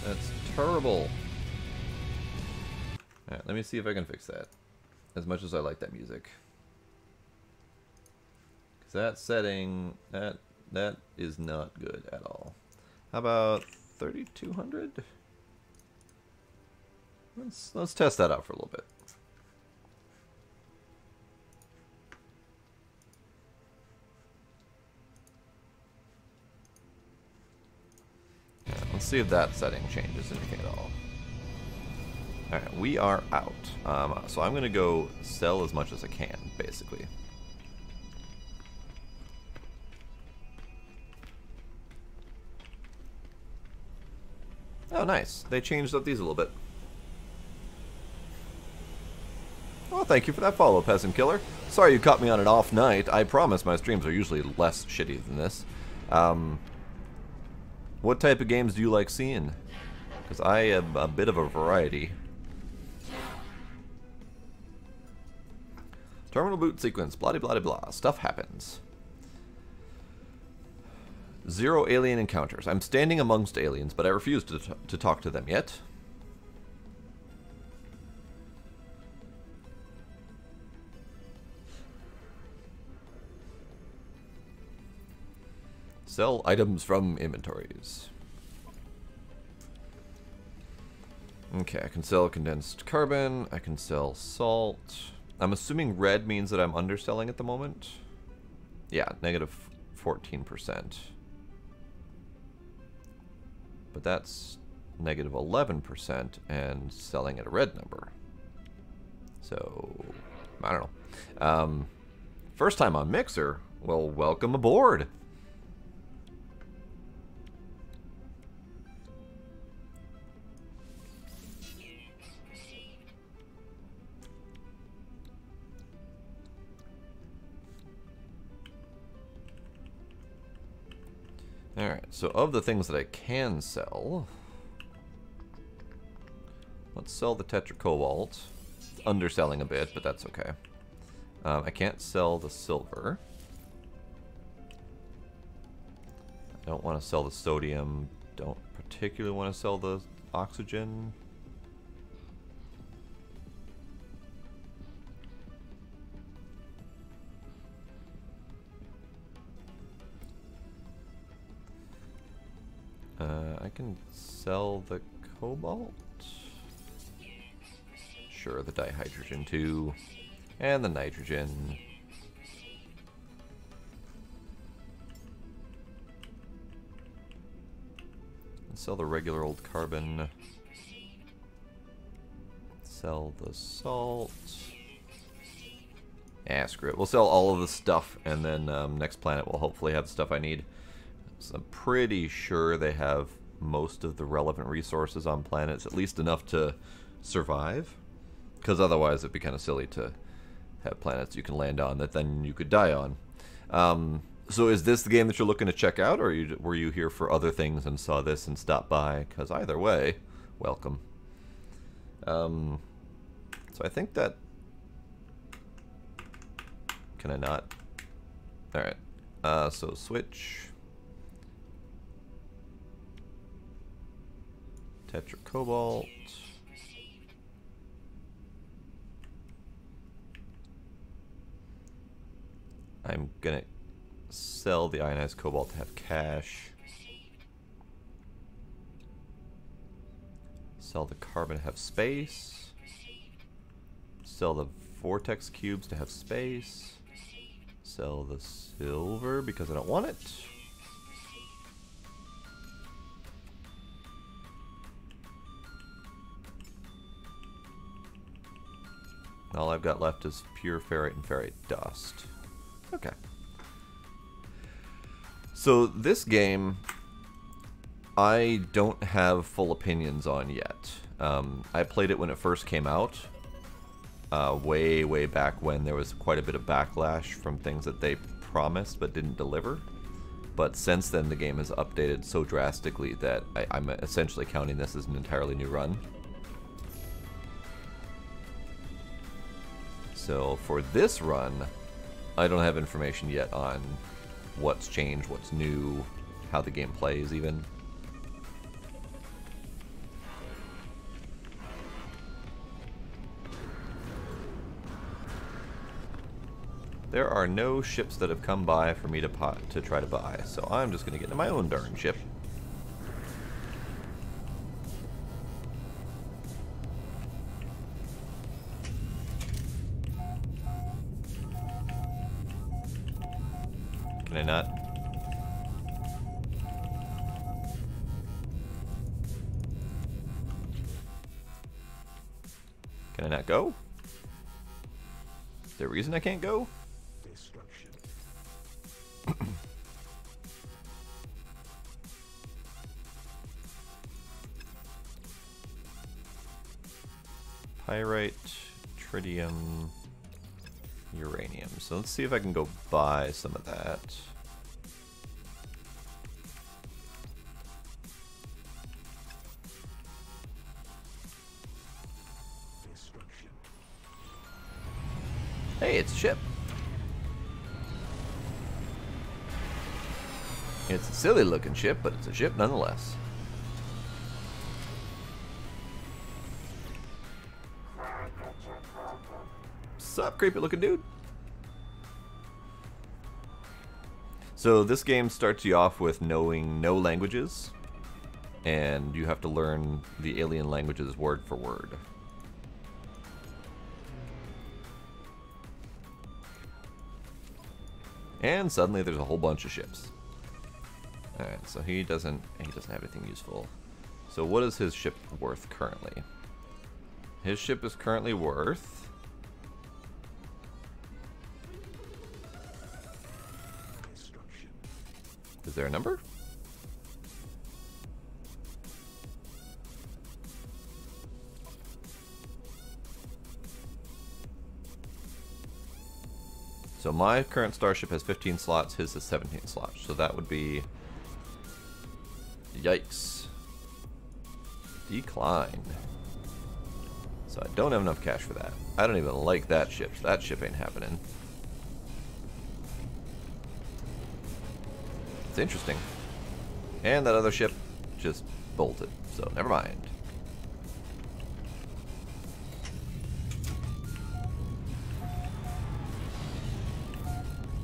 [SPEAKER 1] That's terrible. Alright, let me see if I can fix that. As much as I like that music. Because that setting, that is not good at all. How about 3200? Let's test that out for a little bit. Yeah, let's see if that setting changes anything at all. Alright, we are out. So I'm going to go sell as much as I can, basically. Oh, nice. They changed up these a little bit. Well, thank you for that follow, Peasant Killer. Sorry you caught me on an off night. I promise my streams are usually less shitty than this. What type of games do you like seeing? Because I have a bit of a variety. Terminal boot sequence, blah blah blah. Stuff happens. 0 alien encounters. I'm standing amongst aliens, but I refuse to talk to them yet. Sell items from inventories. Okay, I can sell condensed carbon. I can sell salt. I'm assuming red means that I'm underselling at the moment. Yeah, negative 14%. But that's negative 11% and selling at a red number. So, I don't know. First time on Mixer? Well, welcome aboard. Alright, so of the things that I can sell, let's sell the tetracobalt. Underselling a bit, but that's okay. I can't sell the silver. I don't want to sell the sodium. Don't particularly want to sell the oxygen. I can sell the cobalt. Sure, the dihydrogen too. And the nitrogen. Sell the regular old carbon. Sell the salt. Ah, screw it. We'll sell all of the stuff, and then next planet will hopefully have the stuff I need. So I'm pretty sure they have most of the relevant resources on planets, at least enough to survive. Because otherwise it'd be kind of silly to have planets you can land on that then you could die on. So is this the game that you're looking to check out, or were you here for other things and saw this and stopped by? Because either way, welcome. So I think that... Can I not? Alright. So switch. Tetracobalt. I'm gonna sell the ionized cobalt to have cash. Sell the carbon to have space. Sell the vortex cubes to have space. Sell the silver because I don't want it. All I've got left is pure ferrite and ferrite dust. Okay. So this game, I don't have full opinions on yet. I played it when it first came out. Way back when there was quite a bit of backlash from things that they promised but didn't deliver. But since then the game has updated so drastically that I'm essentially counting this as an entirely new run. So for this run, I don't have information yet on what's changed, what's new, how the game plays even. There are no ships that have come by for me to try to buy, so I'm just going to get into my own darn ship. Can I not? Can I not go? Is there a reason I can't go? Pyrite, tritium, uranium. So let's see if I can go buy some of that. Hey, it's a ship. It's a silly looking ship, but it's a ship nonetheless. Sup, creepy looking dude? So this game starts you off with knowing no languages, and you have to learn the alien languages word for word. And suddenly there's a whole bunch of ships. Alright, so he doesn't have anything useful. So what is his ship worth currently? His ship is currently worth... Is there a number? So my current starship has 15 slots, his is 17 slots. So that would be... Yikes. Decline. So I don't have enough cash for that. I don't even like that ship, so that ship ain't happening. It's interesting. And that other ship just bolted, so never mind.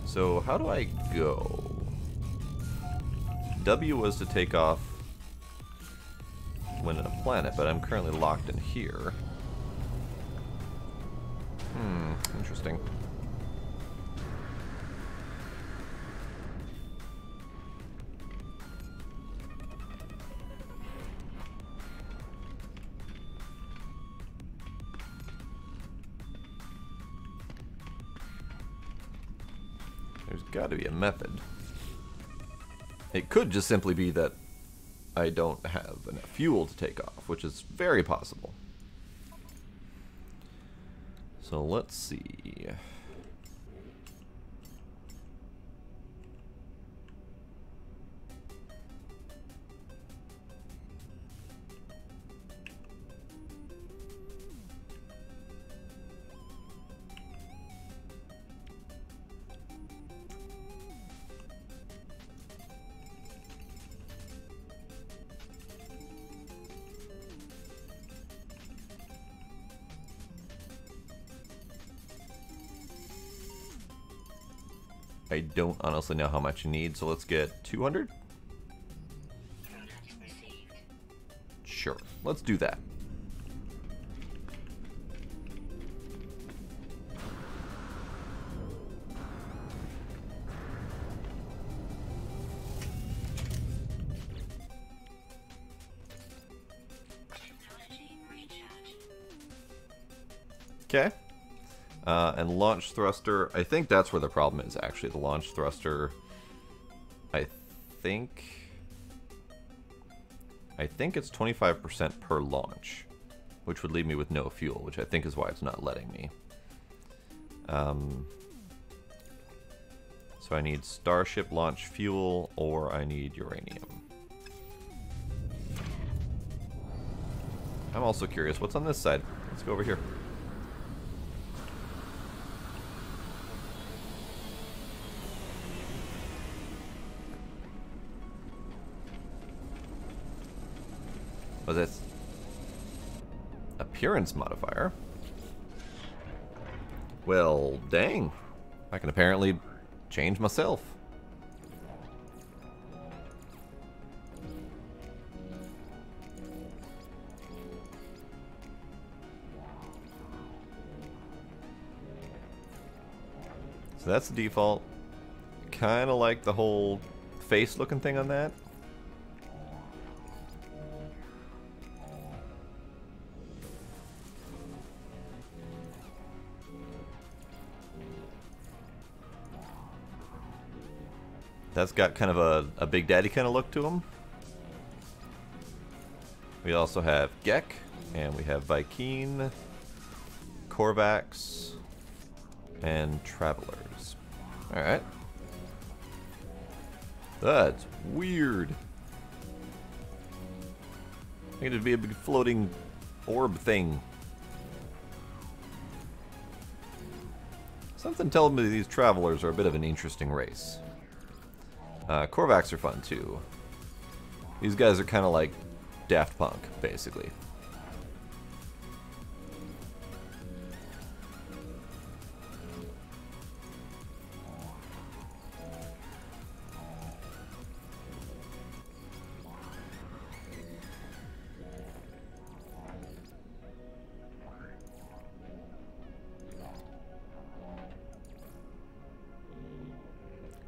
[SPEAKER 1] So how do I go? W was to take off when in a planet, but I'm currently locked in here. Interesting. There's got to be a method. It could just simply be that I don't have enough fuel to take off, which is very possible. So let's see. I don't honestly know how much you need, so let's get 200? Sure, let's do that. Okay. And launch thruster, I think that's where the problem is, actually. The launch thruster, I think it's 25% per launch, which would leave me with no fuel, which I think is why it's not letting me. So I need Starship launch fuel, or I need uranium. I'm also curious, what's on this side? Let's go over here. Was that appearance modifier? Well, dang. I can apparently change myself. So that's the default. Kind of like the whole face looking thing on that. That's got kind of a Big Daddy kind of look to him. We also have Gek, and we have Vy'keen, Korvax, and Travelers. Alright. That's weird. I think it'd be a big floating orb thing. Something tells me these Travelers are a bit of an interesting race. Korvax are fun too. These guys are kind of like Daft Punk, basically.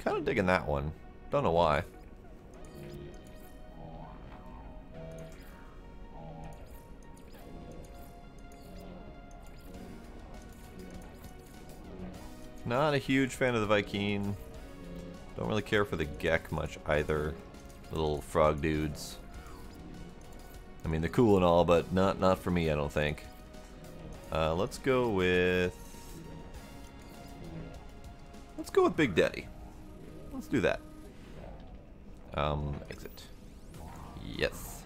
[SPEAKER 1] Kind of digging that one. Don't know why. Not a huge fan of the Vy'keen. Don't really care for the Gek much either. Little frog dudes. I mean, they're cool and all, but not for me, I don't think. Let's go with Big Daddy. Let's do that. Exit. Yes.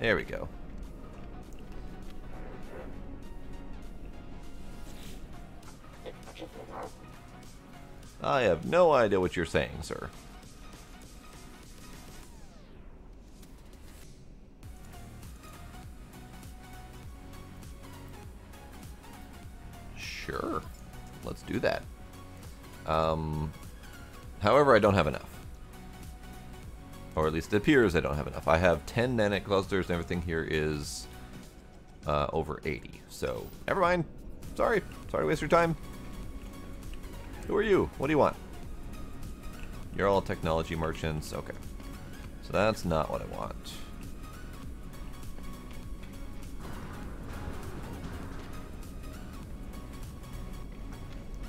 [SPEAKER 1] There we go. I have no idea what you're saying, sir. Sure. Let's do that. However, I don't have enough. Or at least it appears I don't have enough. I have 10 nanite clusters and everything here is over 80. So, never mind. Sorry to waste your time. Who are you? What do you want? You're all technology merchants. Okay. So that's not what I want.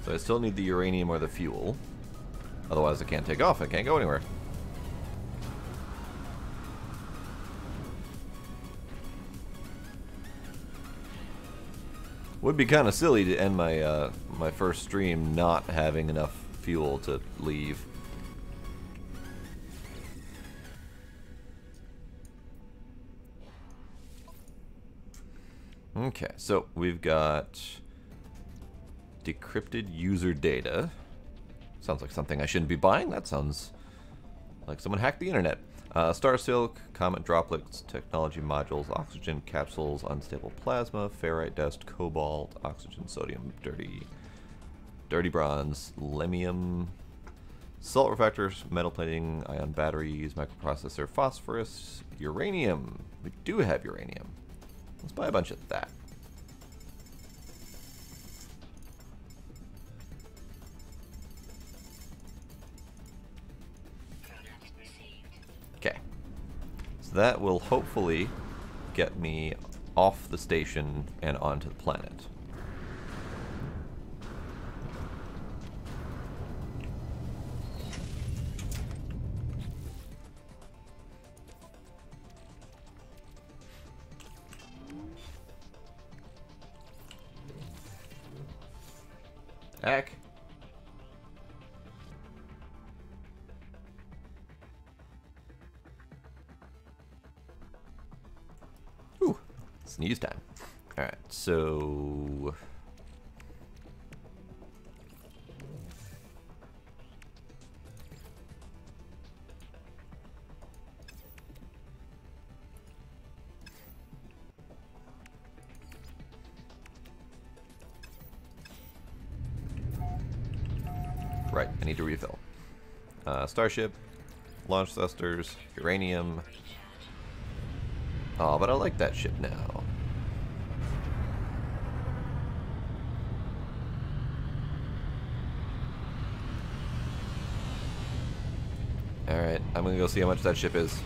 [SPEAKER 1] So I still need the uranium or the fuel. Otherwise I can't take off. I can't go anywhere. Would be kind of silly to end my my first stream not having enough fuel to leave. Okay, so we've got decrypted user data. Sounds like something I shouldn't be buying. That sounds like someone hacked the internet. Star Silk, Comet Droplets, Technology Modules, Oxygen Capsules, Unstable Plasma, Ferrite Dust, Cobalt, Oxygen, Sodium, Dirty Bronze, Lemium, Salt Refractors, Metal Plating, Ion Batteries, Microprocessor, Phosphorus, Uranium. We do have uranium. Let's buy a bunch of that. Okay. So that will hopefully get me off the station and onto the planet. Heck. Ooh, sneeze time. Alright, so... I need to refill. Starship, launch thrusters, uranium. Oh, but I like that ship now. Alright, I'm gonna go see how much that ship is.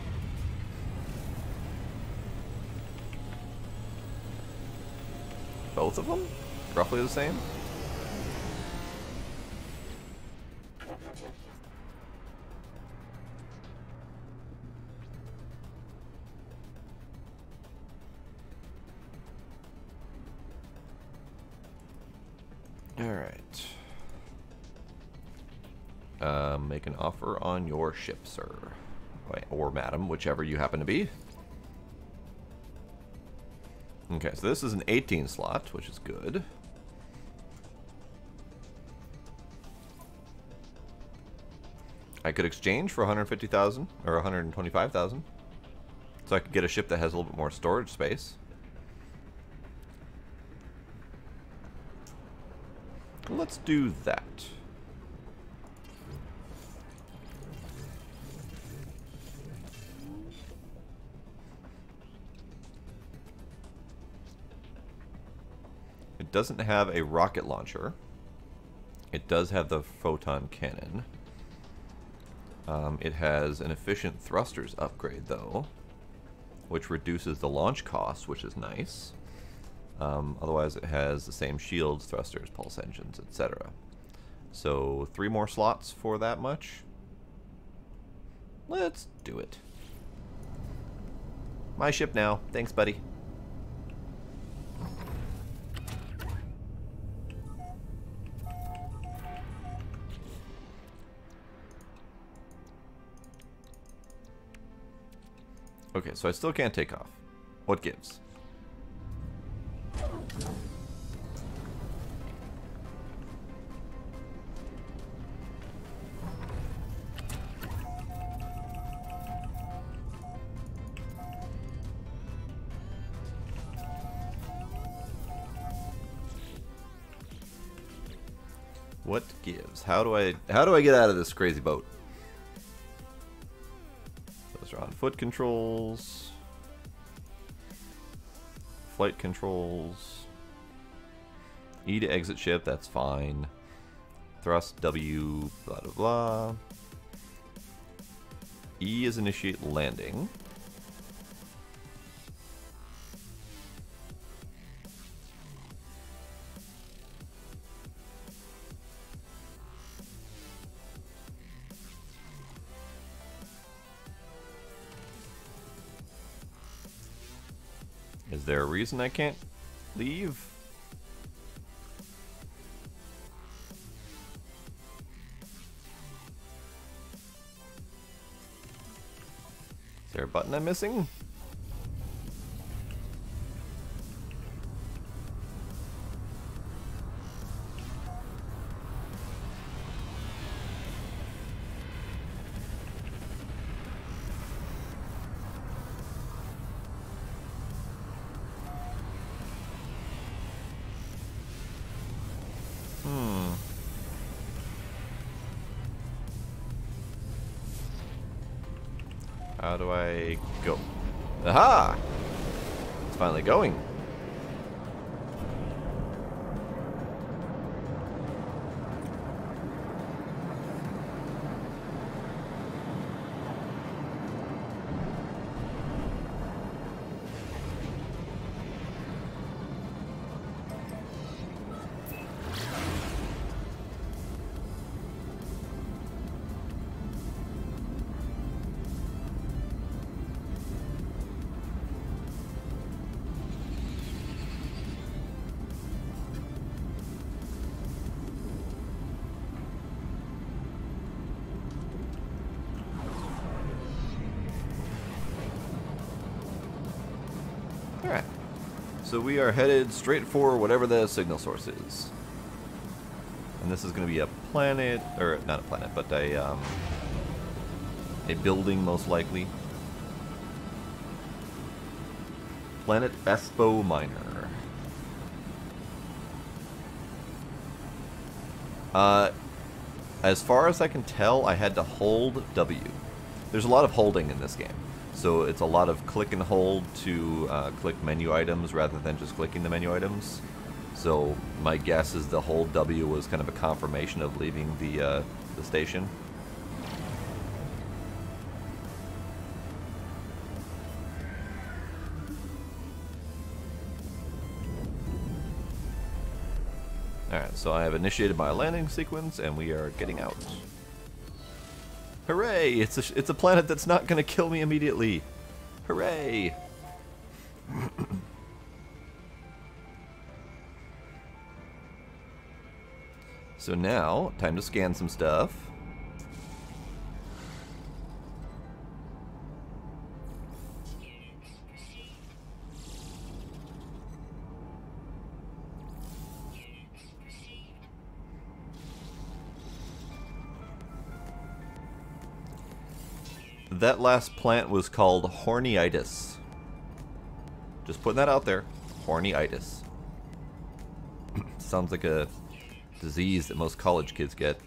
[SPEAKER 1] Both of them? Roughly the same? Alright. Make an offer on your ship, sir. Or madam, whichever you happen to be. Okay, so this is an 18 slot, which is good. I could exchange for 150,000 or 125,000. So I could get a ship that has a little bit more storage space. Let's do that. It doesn't have a rocket launcher. It does have the photon cannon. It has an efficient thrusters upgrade, though, which reduces the launch cost, which is nice. Otherwise, it has the same shields, thrusters, pulse engines, etc. So 3 more slots for that much. Let's do it. My ship now. Thanks, buddy. Okay, so I still can't take off. What gives? What gives? How do I get out of this crazy boat? Those are on foot controls. Flight controls. E to exit ship, that's fine. Thrust W, blah blah blah. E is initiate landing. Is there a reason I can't leave? Is there a button I'm missing? How do I go? Aha! It's finally going. Alright, so we are headed straight for whatever the signal source is. And this is going to be a planet, or not a planet, but a building most likely. Planet Vespo Minor. I As far as I can tell, I had to hold W. There's a lot of holding in this game. So it's a lot of click and hold to click menu items rather than just clicking the menu items. So my guess is the hold W was kind of a confirmation of leaving the station. Alright, so I have initiated my landing sequence and we are getting out. Hooray! It's a planet that's not going to kill me immediately. Hooray! So now, time to scan some stuff. That last plant was called hornyitis. Just putting that out there. Hornyitis. Sounds like a disease that most college kids get.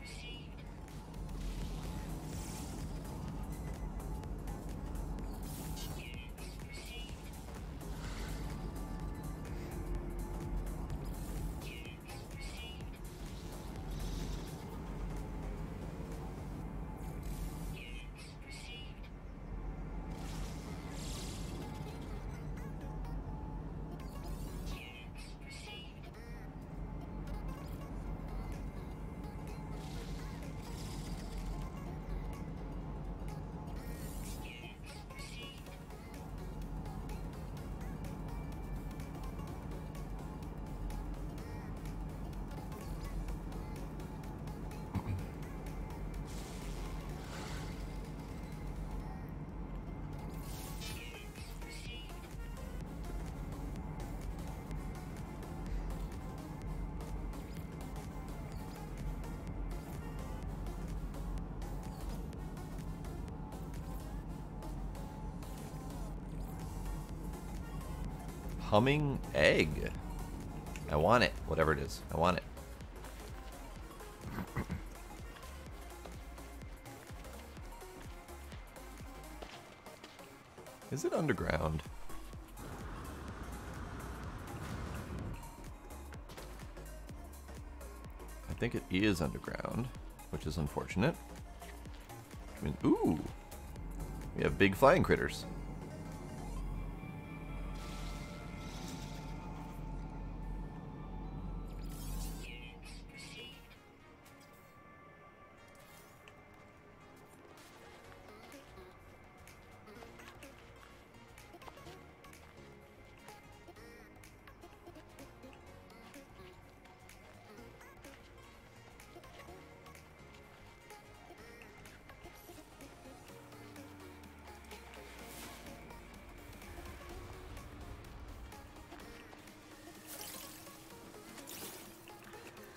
[SPEAKER 1] Humming egg. I want it. Whatever it is. I want it. Is it underground? I think it is underground, which is unfortunate. I mean, ooh. We have big flying critters.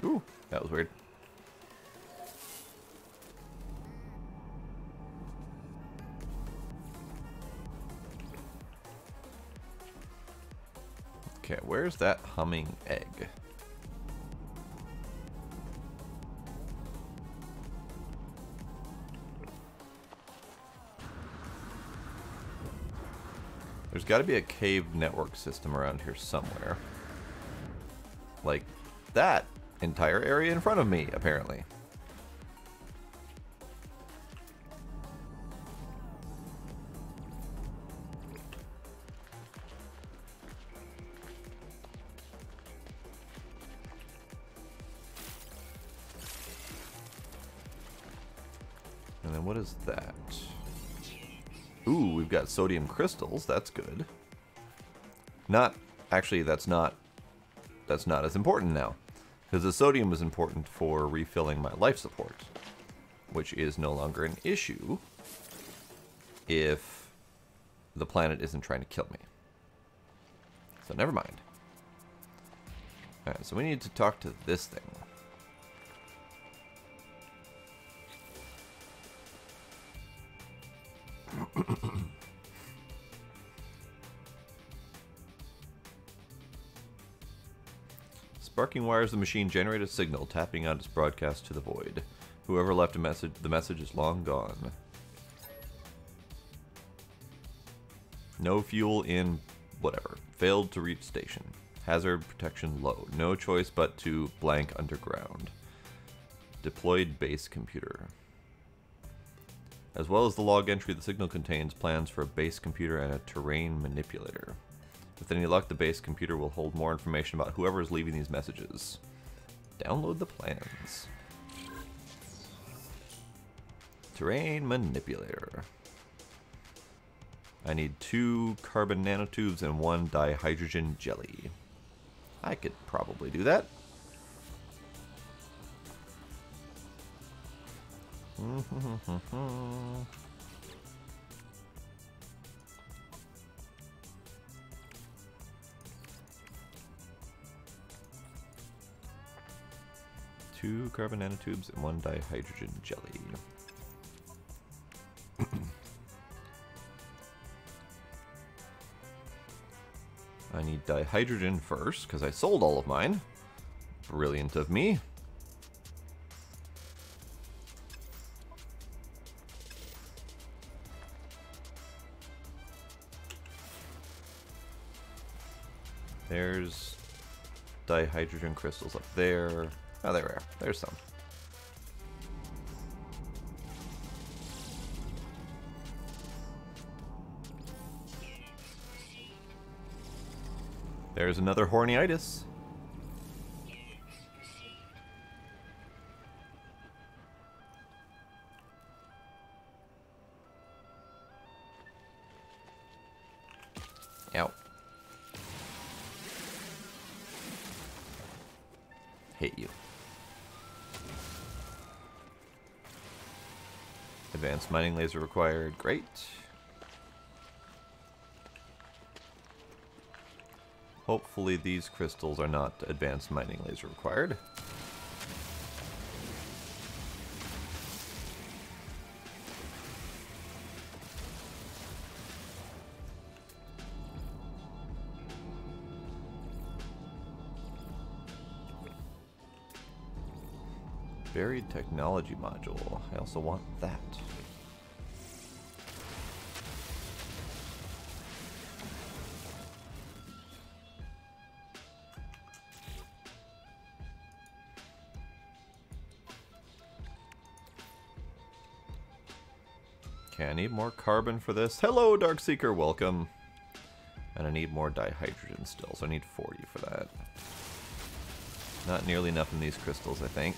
[SPEAKER 1] Ooh, that was weird. Okay, where's that humming egg? There's got to be a cave network system around here somewhere. Like that entire area in front of me, apparently. And then what is that? Ooh, we've got sodium crystals. That's good. Not actually, that's not as important now. Because the sodium is important for refilling my life support, which is no longer an issue if the planet isn't trying to kill me. So never mind. Alright, so we need to talk to this thing. Sparking wires of the machine generate a signal, tapping out its broadcast to the void. Whoever left a message, the message is long gone. No fuel in whatever. Failed to reach station. Hazard protection low. No choice but to blank underground. Deployed base computer. As well as the log entry, the signal contains plans for a base computer and a terrain manipulator. With any luck, the base computer will hold more information about whoever is leaving these messages. Download the plans. Terrain manipulator. I need 2 carbon nanotubes and 1 dihydrogen jelly. I could probably do that. Two carbon nanotubes and 1 dihydrogen jelly. I need dihydrogen first, because I sold all of mine. Brilliant of me. There's dihydrogen crystals up there. Oh, there we are. There's some. There's another horniitis. Ow. Hate you. Advanced mining laser required. Great. Hopefully these crystals are not advanced mining laser required. Buried technology module. I also want that. Okay, I need more carbon for this. Hello, Darkseeker, welcome. And I need more dihydrogen still, so I need 40 for that. Not nearly enough in these crystals, I think.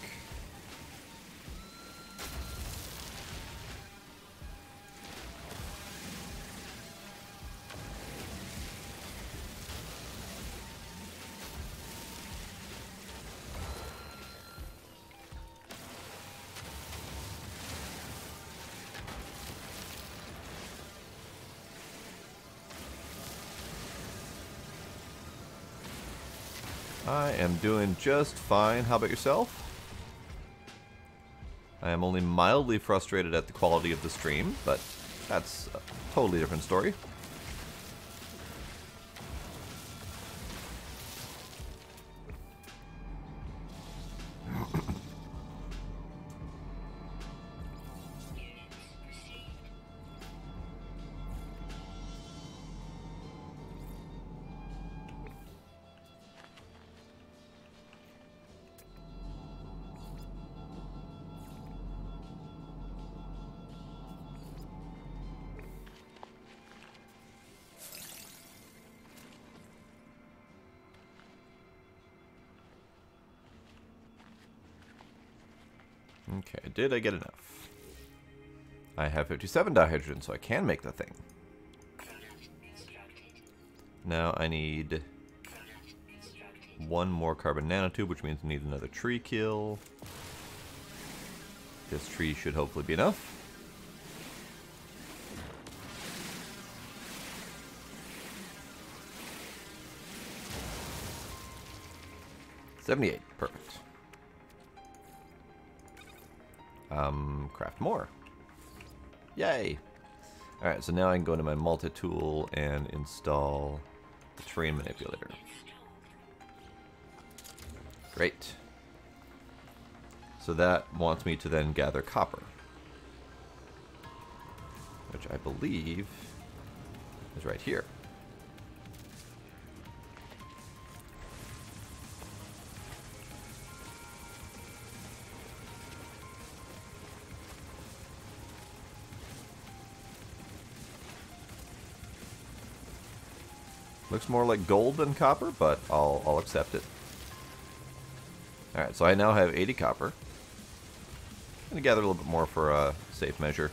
[SPEAKER 1] I am doing just fine. How about yourself? I am only mildly frustrated at the quality of the stream, but that's a totally different story. Okay, did I get enough? I have 57 dihydrogen, so I can make the thing. Now I need 1 more carbon nanotube, which means I need another tree kill. This tree should hopefully be enough. $78, perfect. Craft more. Yay! Alright, so now I can go into my multi-tool and install the terrain manipulator. Great. So that wants me to then gather copper, which I believe is right here. Looks more like gold than copper, but I'll accept it. Alright, so I now have 80 copper. I'm going to gather a little bit more for a safe measure.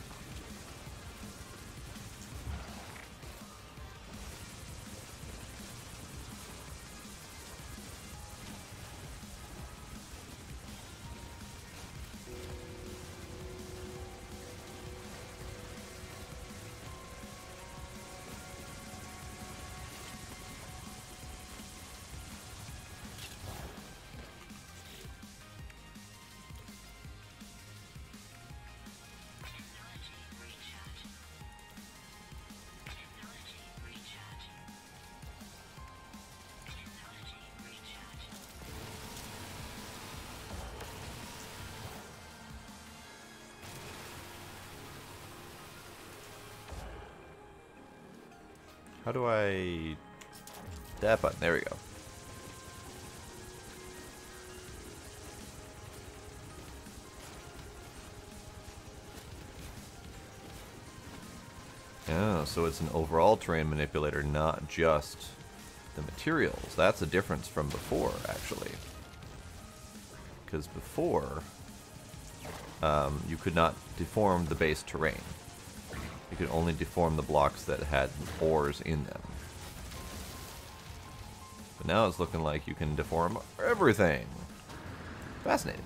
[SPEAKER 1] How do I... That button, there we go. Oh, so it's an overall terrain manipulator, not just the materials. That's a difference from before, actually. Because before, you could not deform the base terrain. You could only deform the blocks that had ores in them. But now it's looking like you can deform everything. Fascinating.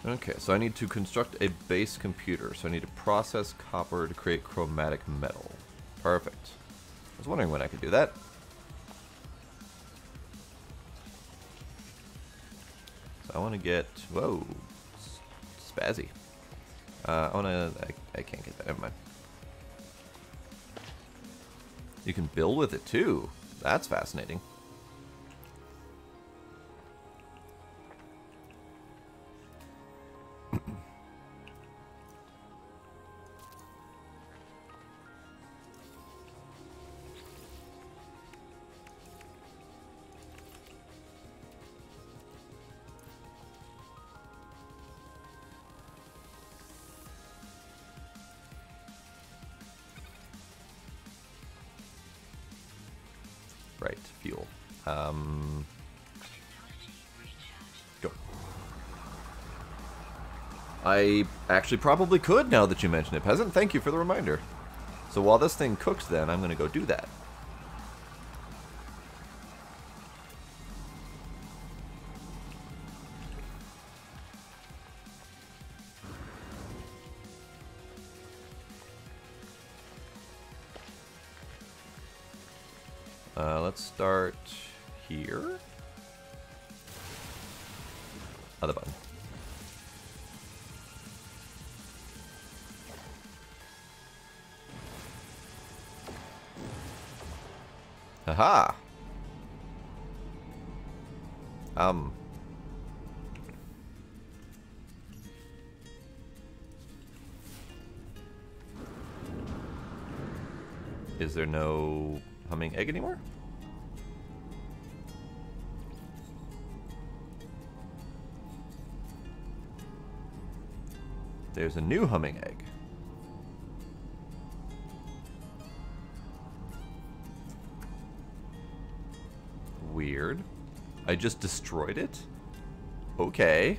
[SPEAKER 1] Okay, so I need to construct a base computer. So I need to process copper to create chromatic metal. Perfect. I was wondering when I could do that. So I want to get... Whoa. Spazzy. I want to... I can't get that. Never mind. You can build with it too. That's fascinating. Right, fuel. Go. I actually probably could now that you mention it, Peasant. Thank you for the reminder. So while this thing cooks then, I'm going to go do that. Let's start here. Other button. Haha. Is there no humming egg anymore? There's a new humming egg. Weird. I just destroyed it? Okay.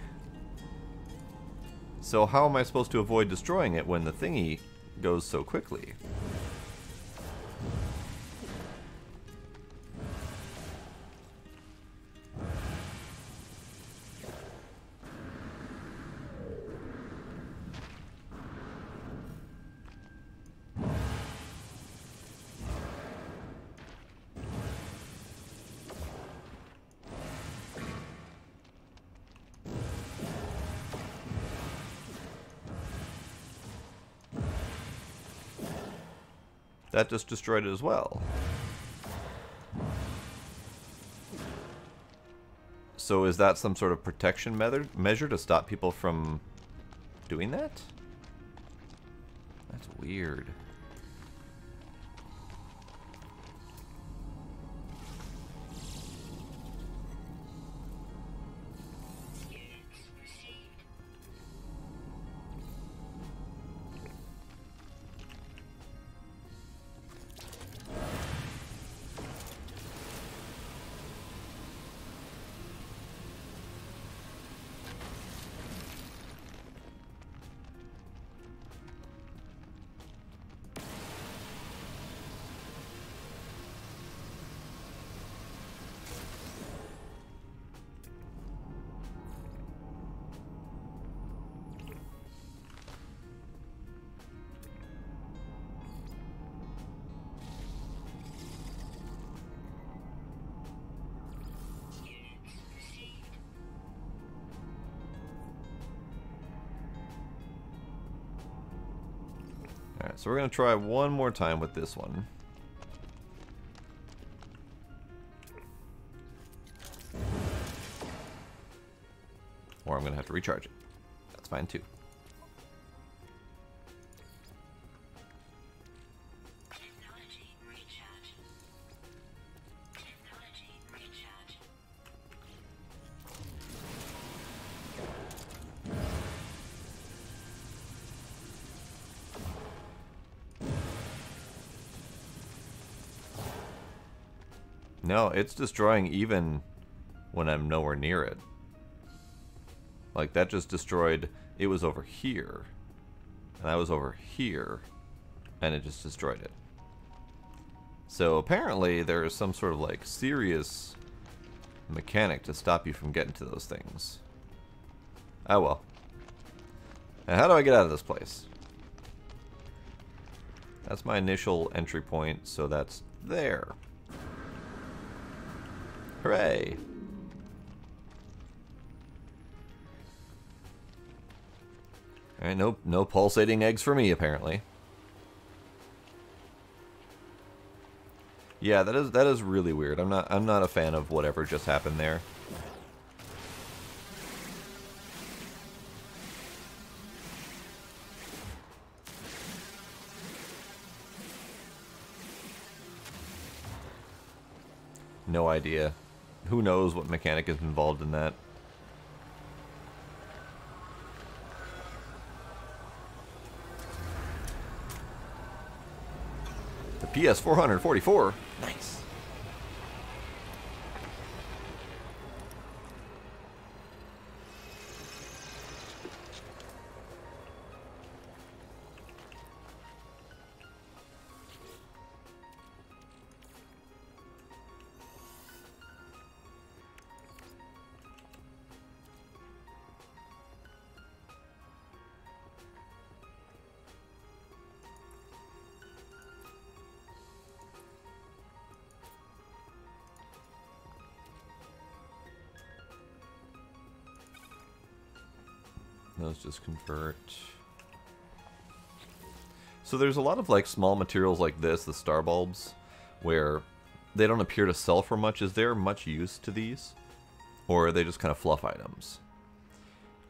[SPEAKER 1] So how am I supposed to avoid destroying it when the thingy goes so quickly? That just destroyed it as well. So is that some sort of protection measure to stop people from doing that? That's weird. Alright, so we're going to try one more time with this one. Or I'm going to have to recharge it. That's fine too.
[SPEAKER 2] Technology recharge. Technology recharge.
[SPEAKER 1] No, it's destroying even when I'm nowhere near it. Like, that just destroyed... It was over here. And I was over here. And it just destroyed it. So, apparently, there is some sort of, like, serious mechanic to stop you from getting to those things. Oh, well. Now, how do I get out of this place? That's my initial entry point, so that's there. Hooray! Alright, no pulsating eggs for me, apparently. Yeah, that is really weird. I'm not a fan of whatever just happened there. No idea. Who knows what mechanic is involved in that? The PS444. Nice. Those just convert. So there's a lot of like small materials like this, the star bulbs, where they don't appear to sell for much. Is there much use to these? Or are they just kind of fluff items?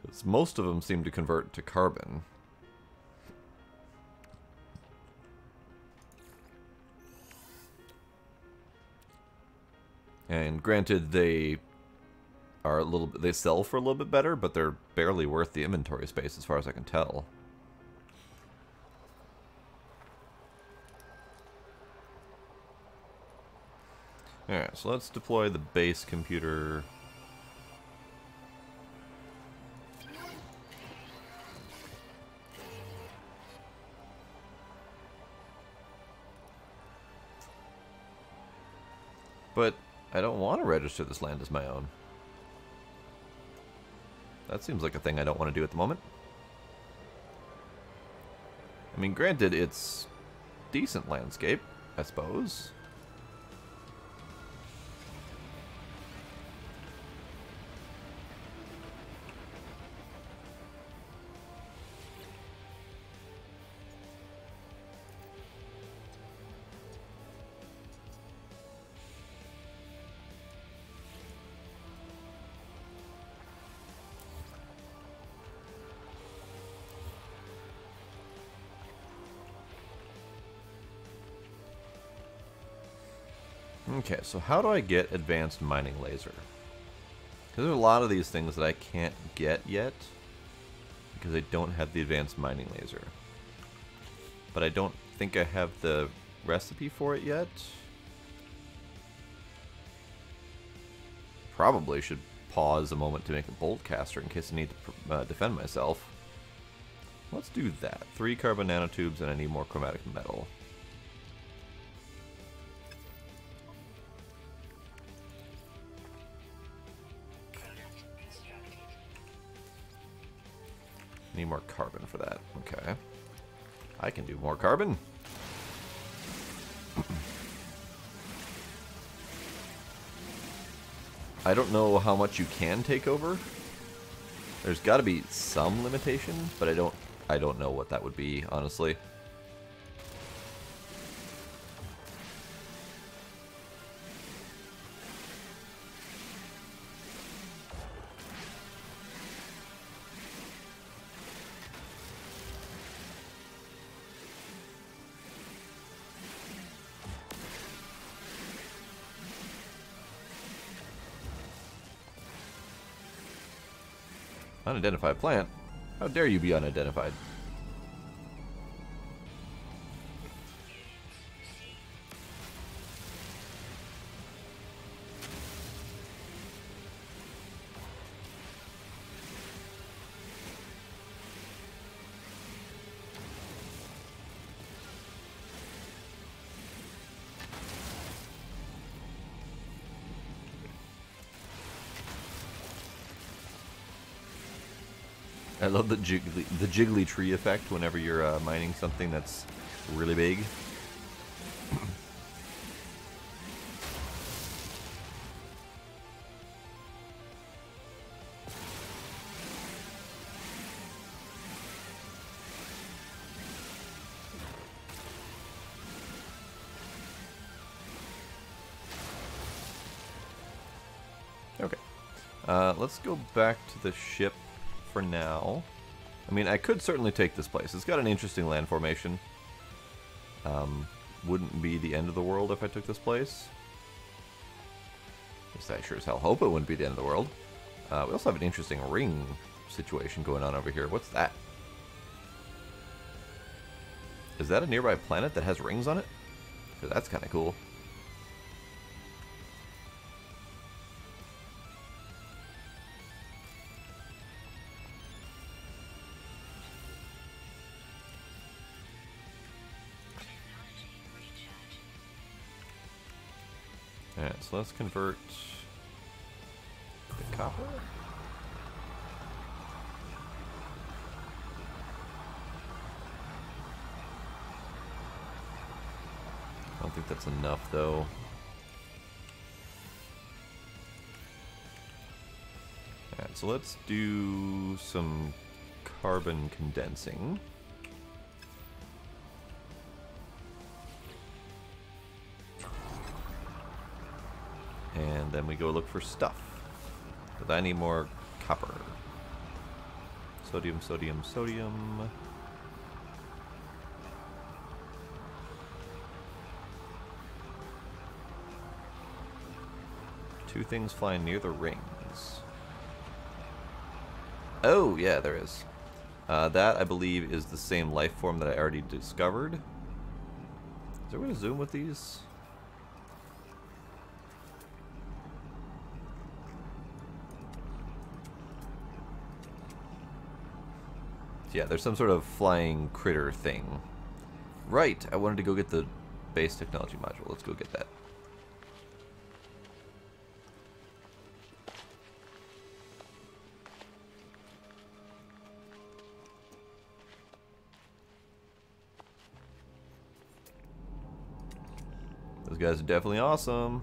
[SPEAKER 1] 'Cause most of them seem to convert to carbon. And granted, they are a little bit, they sell for a little bit better, but they're barely worth the inventory space as far as I can tell. Alright, so let's deploy the base computer. But I don't want to register this land as my own. That seems like a thing I don't want to do at the moment. I mean, granted, it's decent landscape, I suppose. Okay, so how do I get advanced mining laser? Because there's a lot of these things that I can't get yet because I don't have the advanced mining laser. But I don't think I have the recipe for it yet. Probably should pause a moment to make a bolt caster in case I need to defend myself. Let's do that. 3 carbon nanotubes and I need more chromatic metal. Need more carbon for that. Okay. I can do more carbon. I don't know how much you can take over. There's got to be some limitation, but I don't know what that would be, honestly. Unidentified plant? How dare you be unidentified? I love the jiggly tree effect whenever you're mining something that's really big. Okay, let's go back to the ship for now. I mean, I could certainly take this place. It's got an interesting land formation. Wouldn't be the end of the world if I took this place. At least I sure as hell hope it wouldn't be the end of the world. We also have an interesting ring situation going on over here. What's that? Is that a nearby planet that has rings on it? Because that's kind of cool. Alright, so let's convert the copper. I don't think that's enough, though. Alright, so let's do some carbon condensing. And then we go look for stuff. Because I need more copper. Sodium, sodium, sodium. Two things flying near the rings. Oh, yeah, there is. That, I believe, is the same life form that I already discovered. Is there a way to zoom with these? Yeah, there's some sort of flying critter thing. Right, I wanted to go get the base technology module. Let's go get that. Those guys are definitely awesome.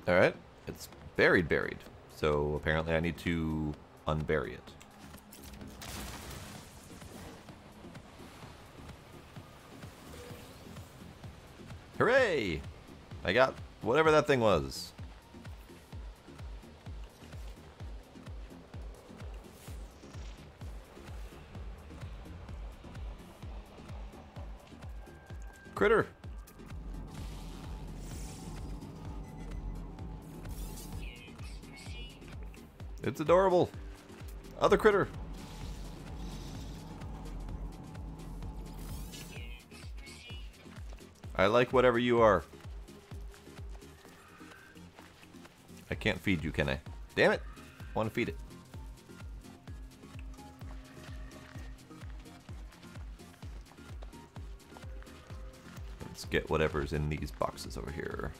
[SPEAKER 1] Alright, it's buried. So apparently I need to unbury it. Hooray! I got whatever that thing was. critter. It's adorable. Other critter. I like whatever you are. I can't feed you, can I? Damn it. I want to feed it. Let's get whatever's in these boxes over here.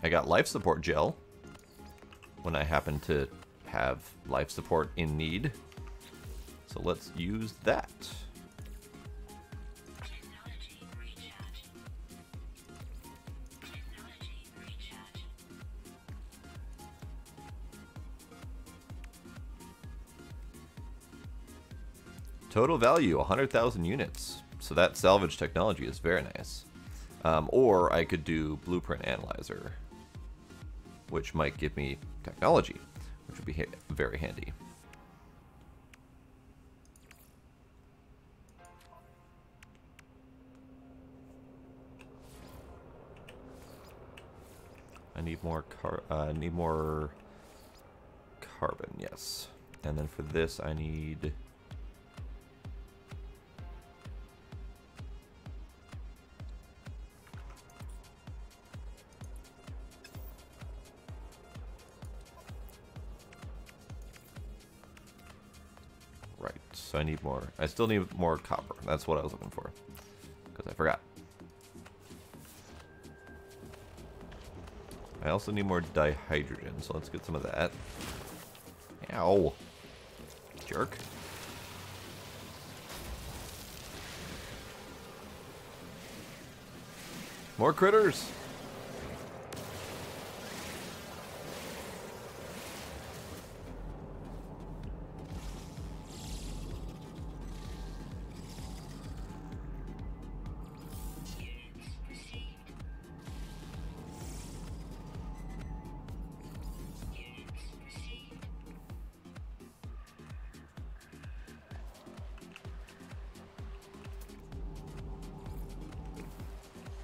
[SPEAKER 1] I got life support gel when I happen to have life support in need. So let's use that.
[SPEAKER 2] Technology recharge. Technology recharge.
[SPEAKER 1] Total value, 100,000 units. So that salvage technology is very nice. Or I could do blueprint analyzer, which might give me technology, which would be very handy. I need more carbon, yes. And then for this, I need so I need more. I still need more copper. That's what I was looking for, because I forgot. I also need more dihydrogen, so let's get some of that. Ow. Jerk. More critters.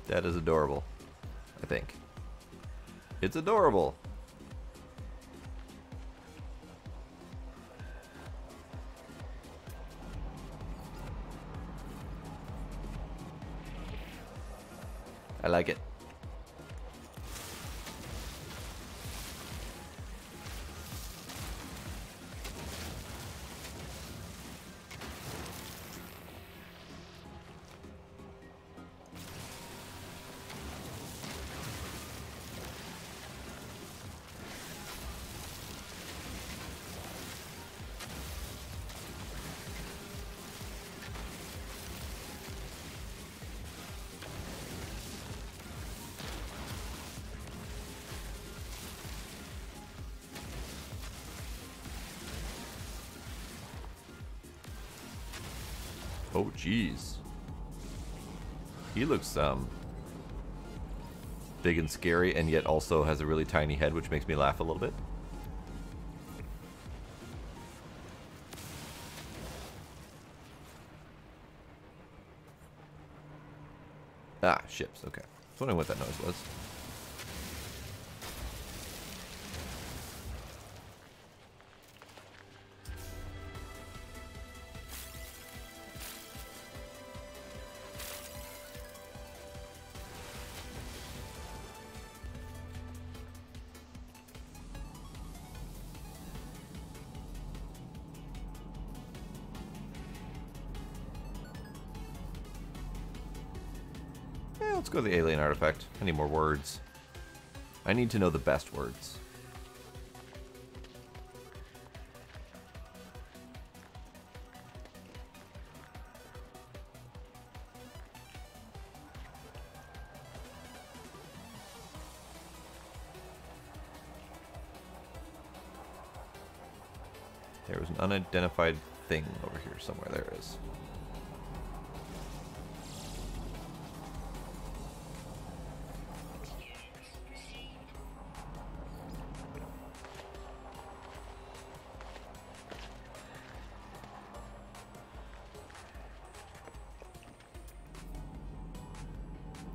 [SPEAKER 1] That is adorable, I think. It's adorable. I like it. Oh, jeez. He looks, big and scary, and yet also has a really tiny head, which makes me laugh a little bit. Ah, ships, okay. I was wondering what that noise was. Let's go to the alien artifact. I need more words. I need to know the best words. There was an unidentified thing over here somewhere. There it is.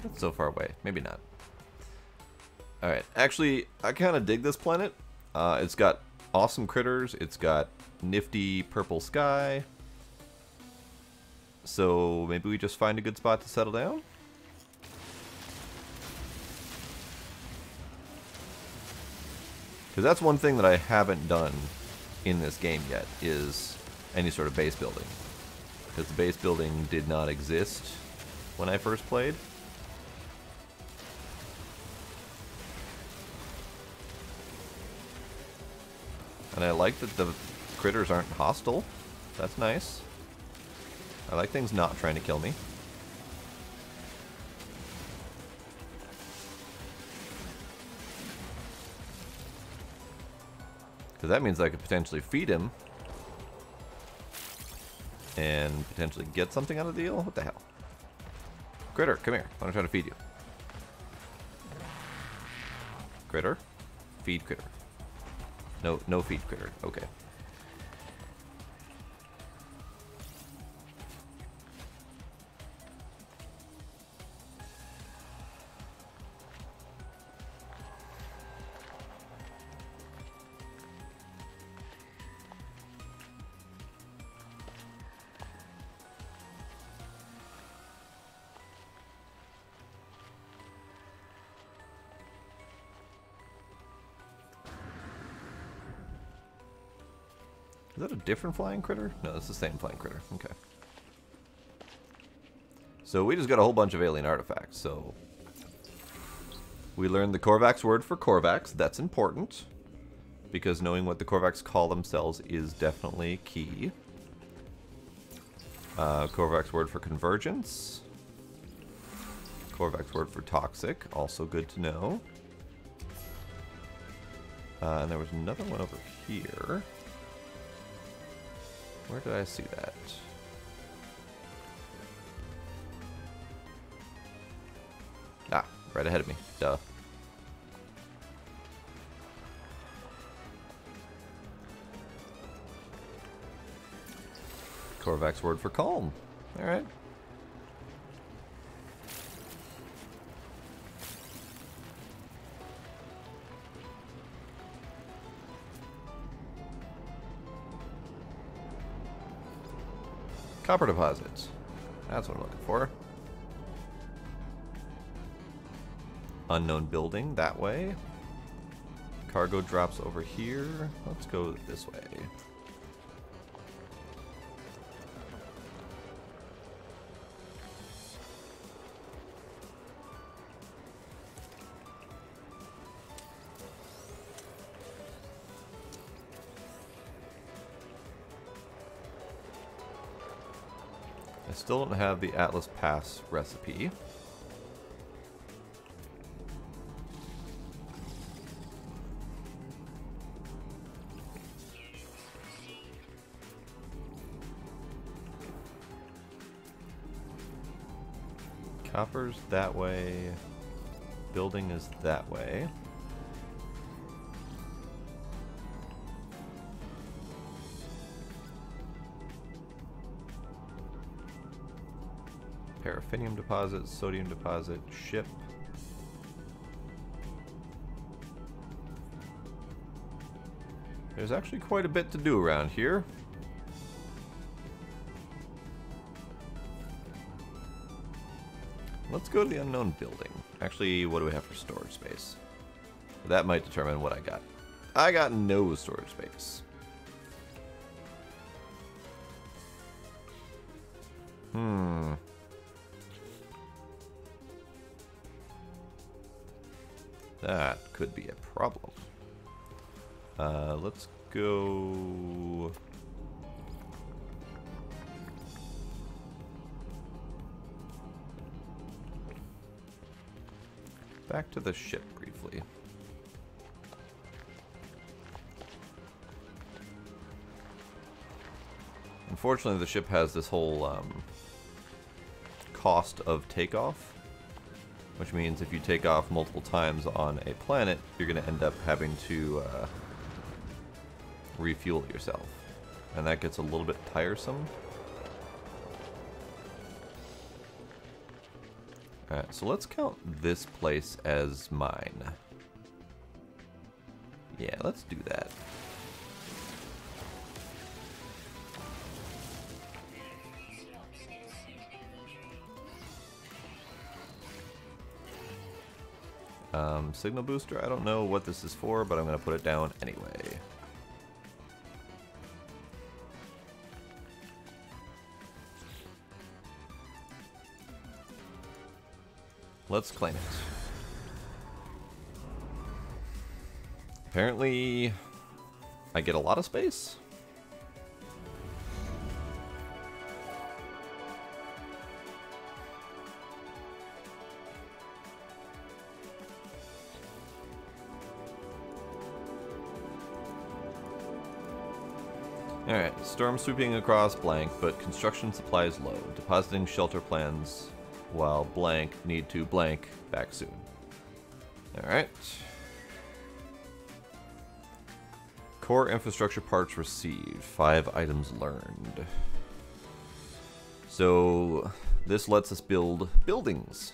[SPEAKER 1] That's so far away. Maybe not. Alright, actually, I kind of dig this planet. It's got awesome critters. It's got nifty purple sky. So maybe we just find a good spot to settle down? Because that's one thing that I haven't done in this game yet, is any sort of base building. Because the base building did not exist when I first played. And I like that the critters aren't hostile. That's nice. I like things not trying to kill me. Because that means I could potentially feed him. And potentially get something out of the deal? What the hell? Critter, come here. I want to try to feed you. Critter. Feed critter. No, no feed critter. Okay. Is that a different flying critter? No, it's the same flying critter. Okay. So we just got a whole bunch of alien artifacts. So we learned the Korvax word for Korvax. That's important, because knowing what the Korvax call themselves is definitely key. Korvax word for convergence. Korvax word for toxic. Also good to know. And there was another one over here. Where did I see that? Ah, right ahead of me. Duh. Korvax word for calm. Alright. Copper deposits. That's what I'm looking for. Unknown building, that way. Cargo drops over here. Let's go this way. I still don't have the Atlas Pass recipe. Copper's that way. Building is that way. Paraffinium deposit, sodium deposit, ship. There's actually quite a bit to do around here. Let's go to the unknown building. Actually, what do we have for storage space? That might determine what I got. I got no storage space. That could be a problem. Let's go... back to the ship briefly. Unfortunately, the ship has this whole cost of takeoff, which means if you take off multiple times on a planet, you're going to end up having to refuel yourself. And that gets a little bit tiresome. Alright, so let's count this place as mine. Yeah, let's do that. Signal booster, I don't know what this is for, but I'm going to put it down anyway. Let's claim it. Apparently, I get a lot of space. Alright, storm sweeping across blank, but construction supplies low. Depositing shelter plans while blank need to blank back soon. Alright. Core infrastructure parts received. 5 items learned. So this lets us build buildings.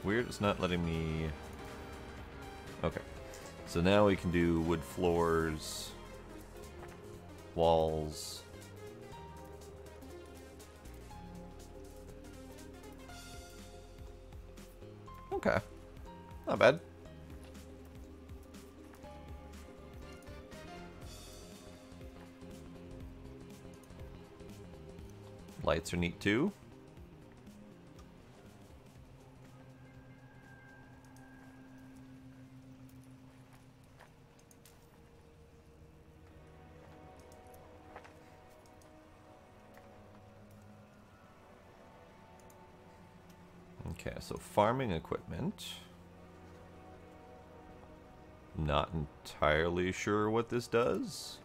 [SPEAKER 1] Weird, it's not letting me... Okay. So now we can do wood floors, walls. Okay. Not bad. Lights are neat too. Okay, so farming equipment. Not entirely sure what this does.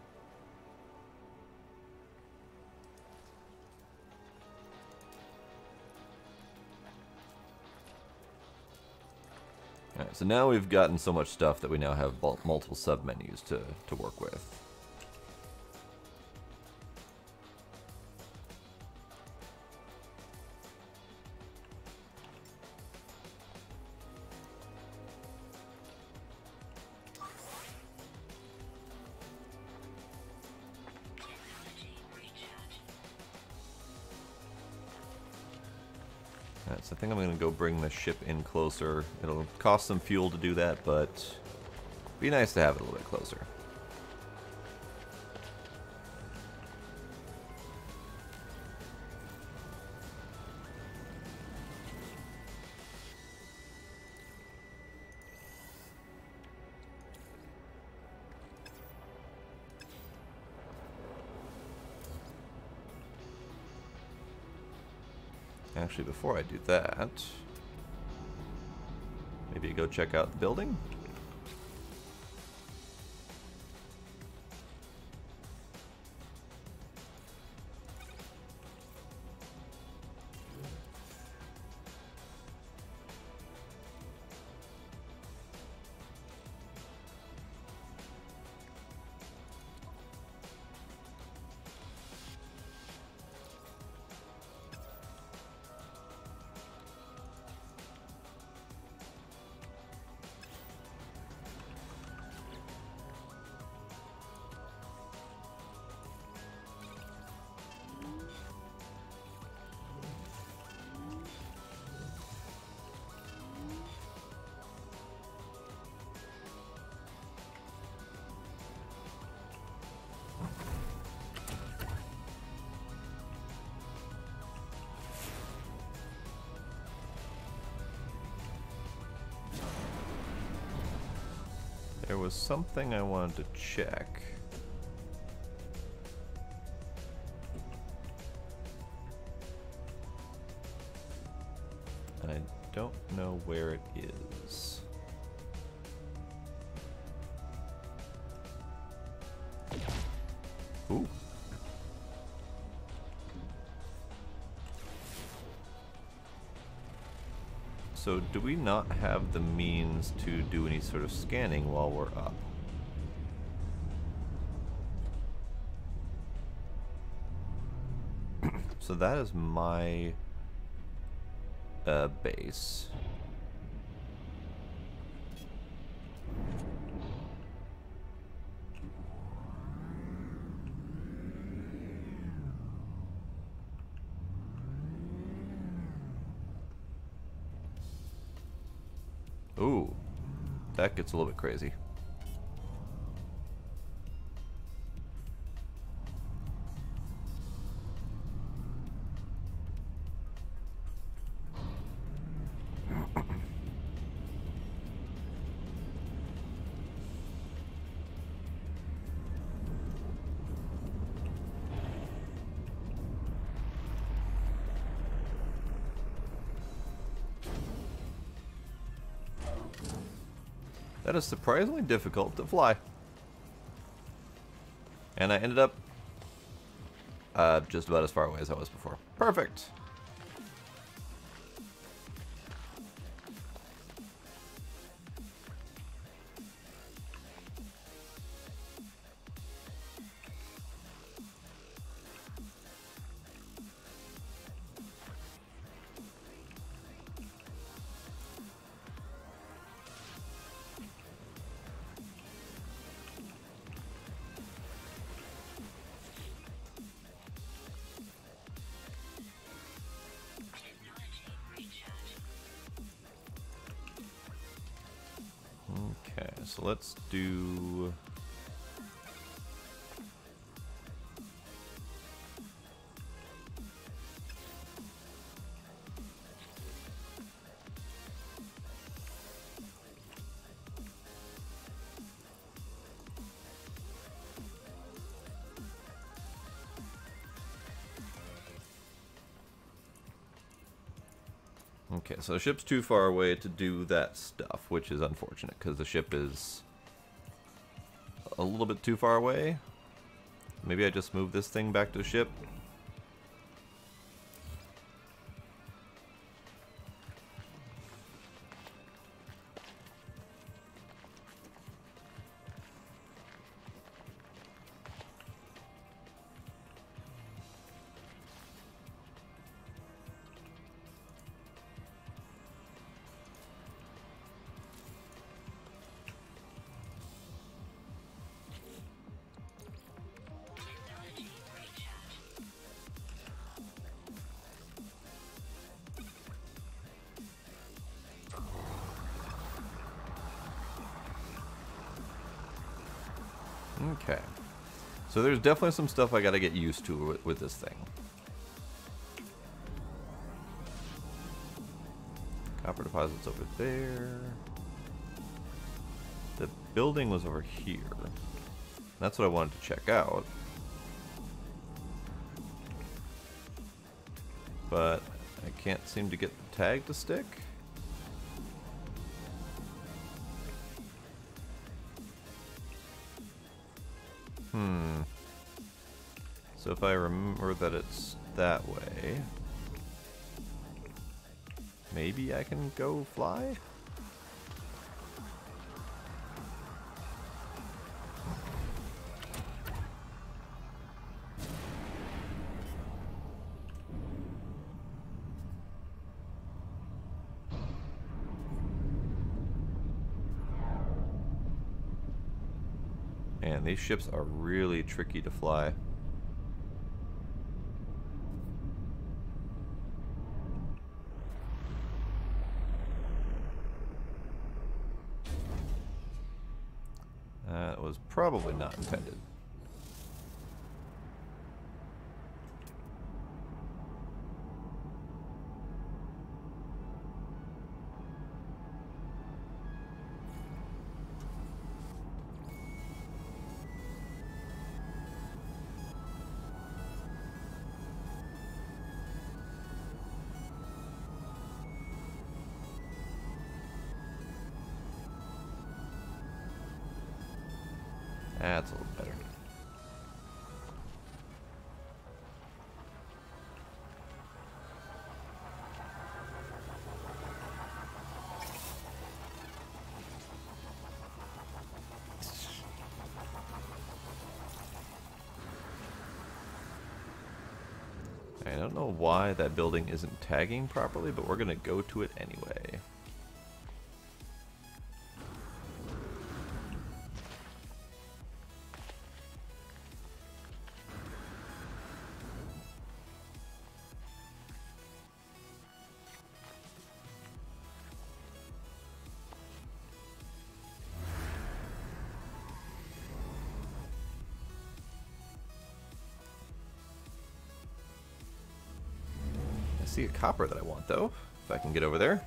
[SPEAKER 1] Alright, so now we've gotten so much stuff that we now have multiple sub-menus to work with. Alright, so I think I'm going to go bring the ship in closer. It'll cost some fuel to do that, but be nice to have it a little bit closer. Actually, before I do that, maybe go check out the building. There was something I wanted to check. And I don't know where it is. So do we not have the means to do any sort of scanning while we're up? So that is my base. Ooh, that gets a little bit crazy. That is surprisingly difficult to fly. And I ended up just about as far away as I was before. Perfect! Okay, so let's do... Okay, so the ship's too far away to do that stuff, which is unfortunate, because the ship is a little bit too far away. Maybe I just move this thing back to the ship.
[SPEAKER 2] Technology recharge.
[SPEAKER 1] Okay. So there's definitely some stuff I gotta get used to with this thing. Copper deposits over there. The building was over here. That's what I wanted to check out. But I can't seem to get the tag to stick. So if I remember that it's that way, maybe I can go fly? Man, these ships are really tricky to fly. That was probably not intended. That's a little better. I don't know why that building isn't tagging properly, but we're going to go to it anyway. See a copper that I want though, if I can get over there.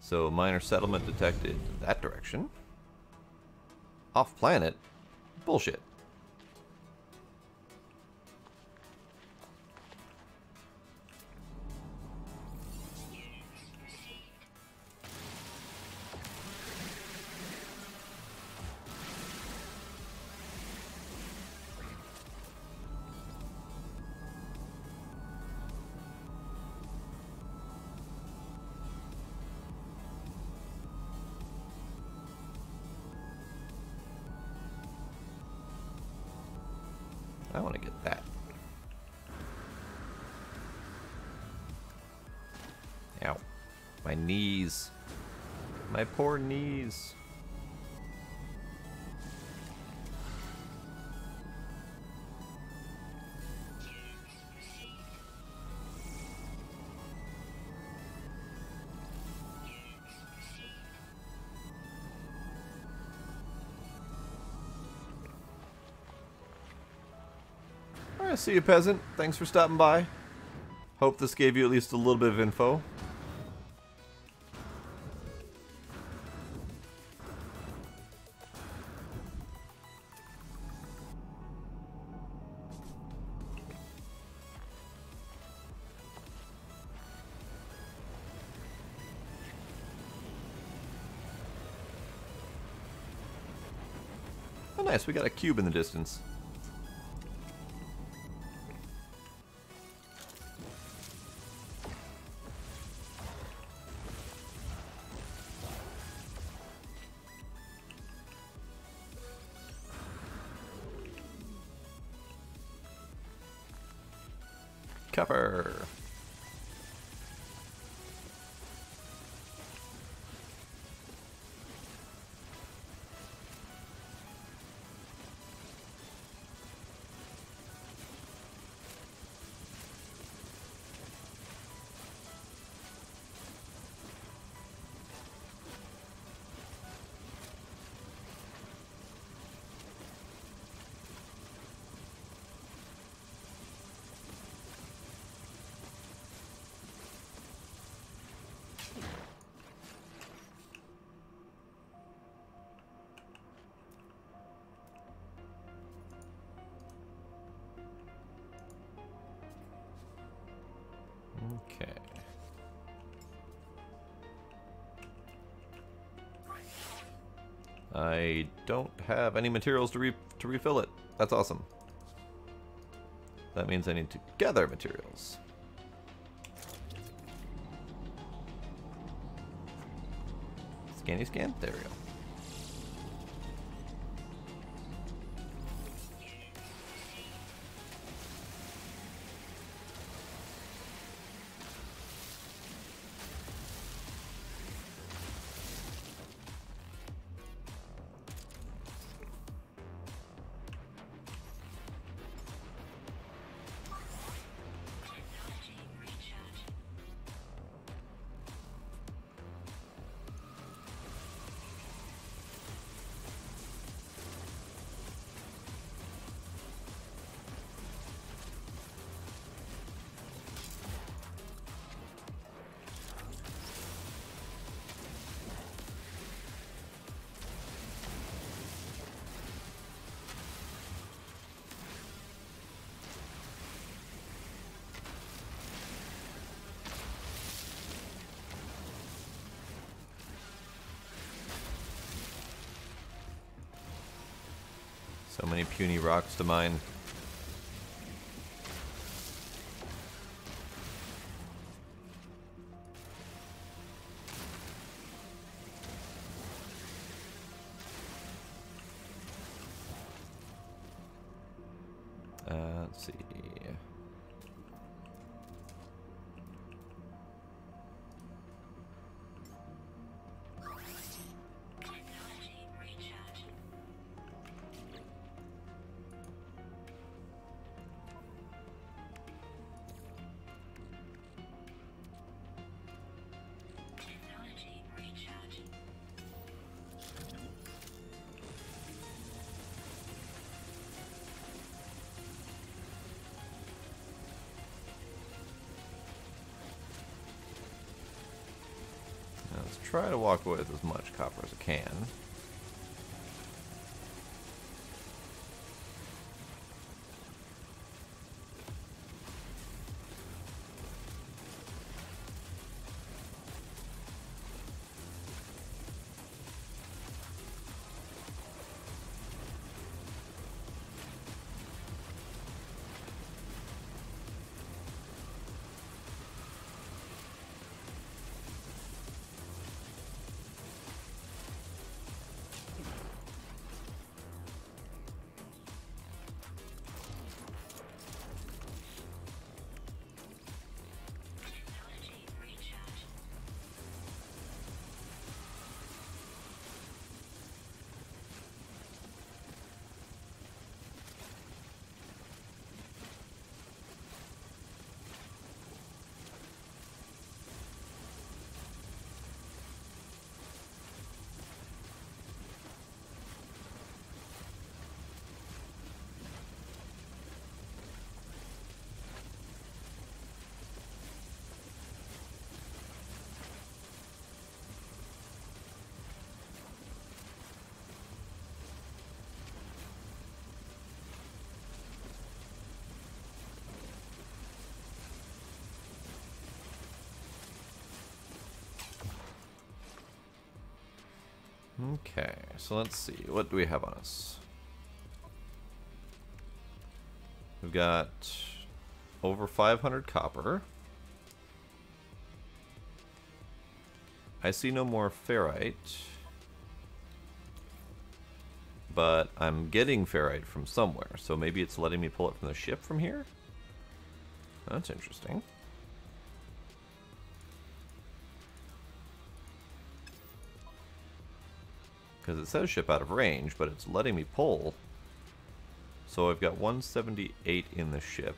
[SPEAKER 1] So minor settlement detected that direction. Off planet? Bullshit. I want to get that. Ow. My knees. My poor knees. I see you, peasant. Thanks for stopping by. Hope this gave you at least a little bit of info. Oh, nice. We got a cube in the distance. Copper. Okay. I don't have any materials to refill it. That's awesome. That means I need to gather materials. Scanny scan. There we go. So many puny rocks to mine. Let's see.
[SPEAKER 2] Technology recharge. Technology recharge.
[SPEAKER 1] Now let's try to walk away with as much copper as I can.
[SPEAKER 2] Technology recharge.
[SPEAKER 1] Okay, so let's see. What do we have on us? We've got over 500 copper. I see no more ferrite. But I'm getting ferrite from somewhere, so maybe it's letting me pull it from the ship from here? That's interesting. Because it says ship out of range, but it's letting me pull. So I've got 178 in the ship.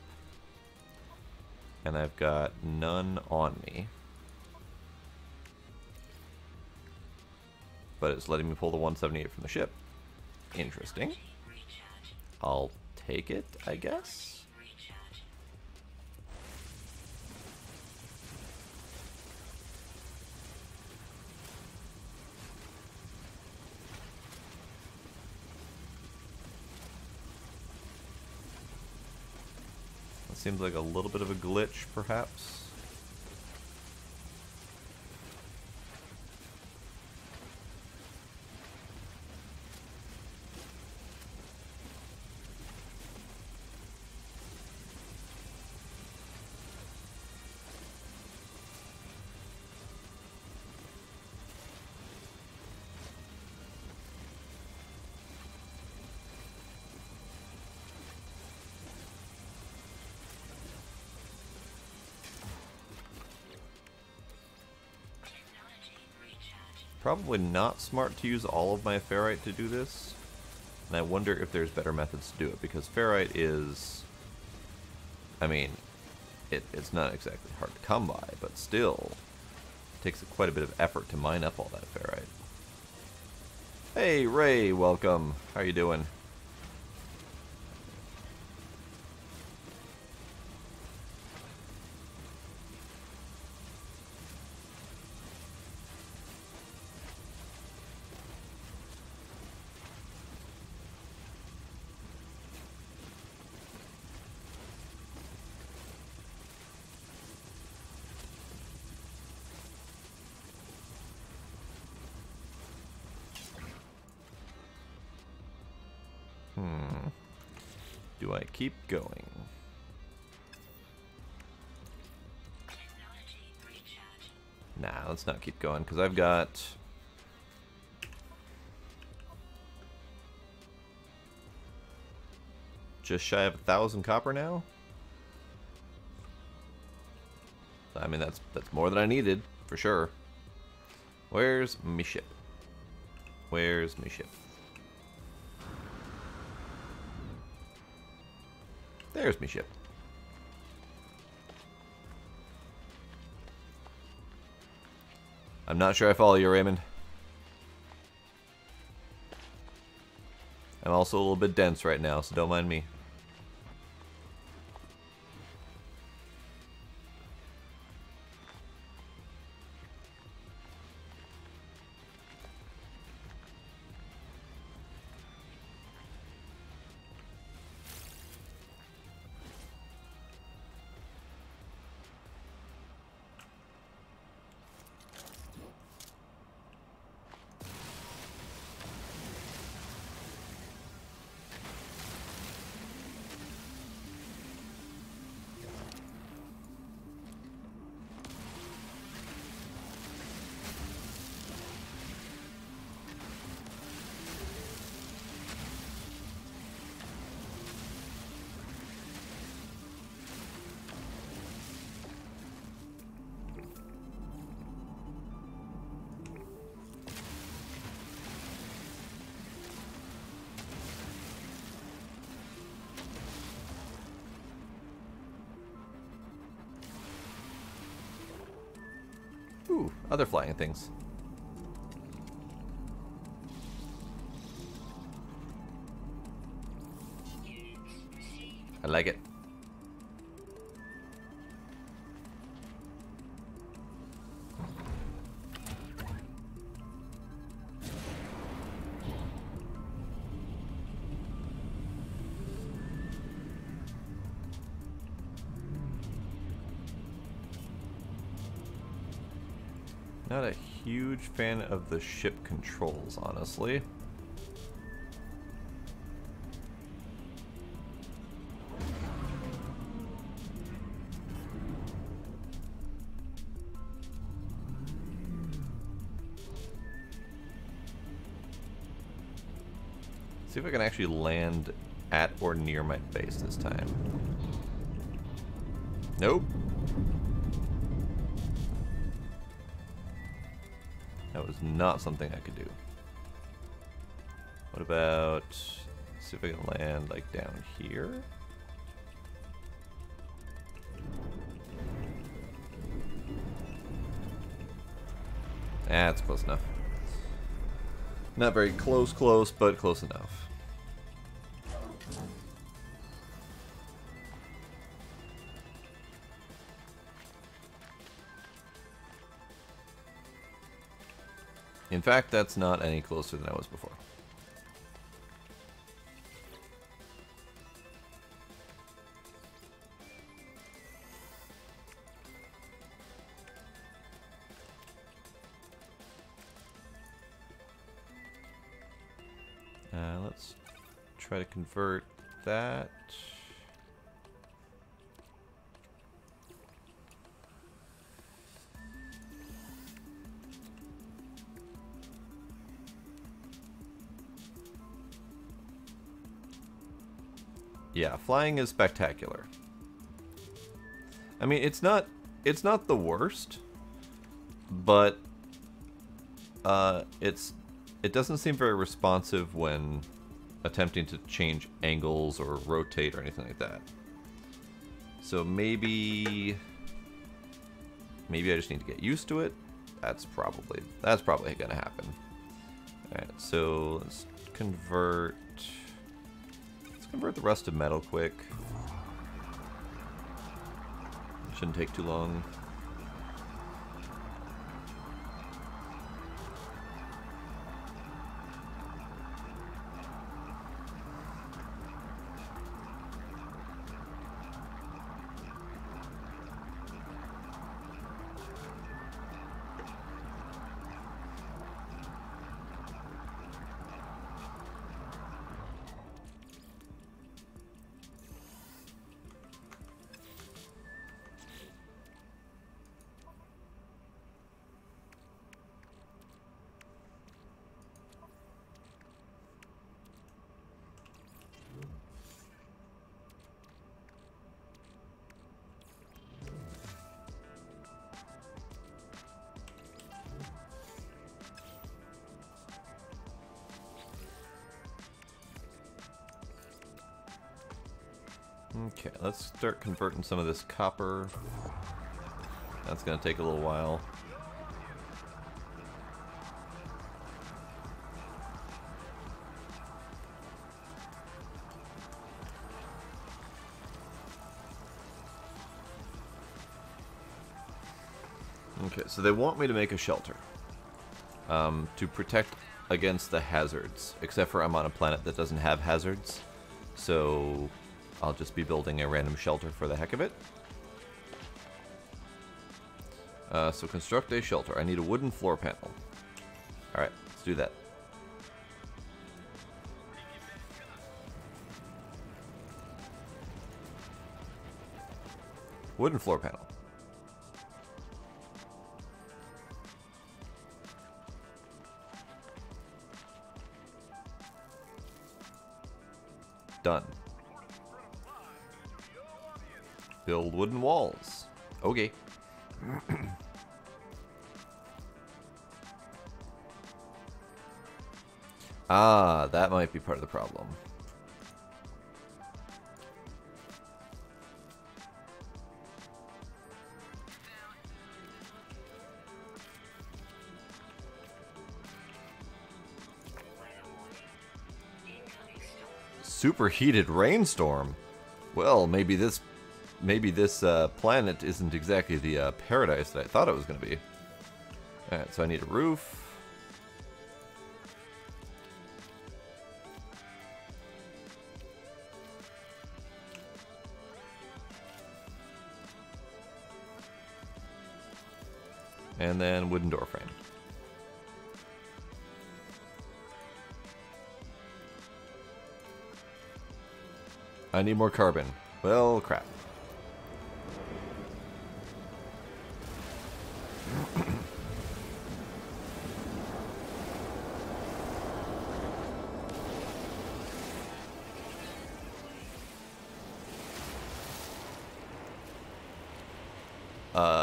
[SPEAKER 1] And I've got none on me. But it's letting me pull the 178 from the ship. Interesting.
[SPEAKER 2] Recharge.
[SPEAKER 1] I'll take it, I guess.
[SPEAKER 2] Recharge.
[SPEAKER 1] That seems like a little bit of a glitch, perhaps.
[SPEAKER 2] Technology recharge.
[SPEAKER 1] Probably not smart to use all of my ferrite to do this. And I wonder if there's better methods to do it, because ferrite is... I mean, it's not exactly hard to come by, but still, it takes quite a bit of effort to mine up all that ferrite. Hey, Ray, welcome. How you doing? Do I keep going?
[SPEAKER 2] Technology recharge.
[SPEAKER 1] Nah, let's not keep going, because I've got... just shy of 1,000 copper now. I mean, that's more than I needed, for sure. Where's me ship? Where's me ship? There's me ship. I'm not sure I follow you, Raymond. I'm also a little bit dense right now, so don't mind me. Ooh, other flying things. I like it. Not a huge fan of the ship controls, honestly. See if I can actually land at or near my base this time. Nope. That was not something I could do. What about, see if I can land like down here? That's close enough. Not very close, but close enough. In fact, that's not any closer than I was before. Let's try to convert that. Yeah, flying is spectacular. I mean, it's not the worst, but it doesn't seem very responsive when attempting to change angles or rotate or anything like that. So maybe I just need to get used to it. That's probably gonna happen. Alright, so let's convert the rust to metal quick. Shouldn't take too long. Okay, let's start converting some of this copper. That's going to take a little while. Okay, so they want me to make a shelter to protect against the hazards, except for I'm on a planet that doesn't have hazards, so I'll just be building a random shelter for the heck of it. So construct a shelter. I need a wooden floor panel. Alright, let's do that. Wooden floor panel. Done. Build wooden walls. Okay. Ah, that might be part of the problem. Superheated rainstorm. Well, maybe this planet isn't exactly the paradise that I thought it was going to be. Alright, so I need a roof. And then wooden door frame. I need more carbon. Well, crap.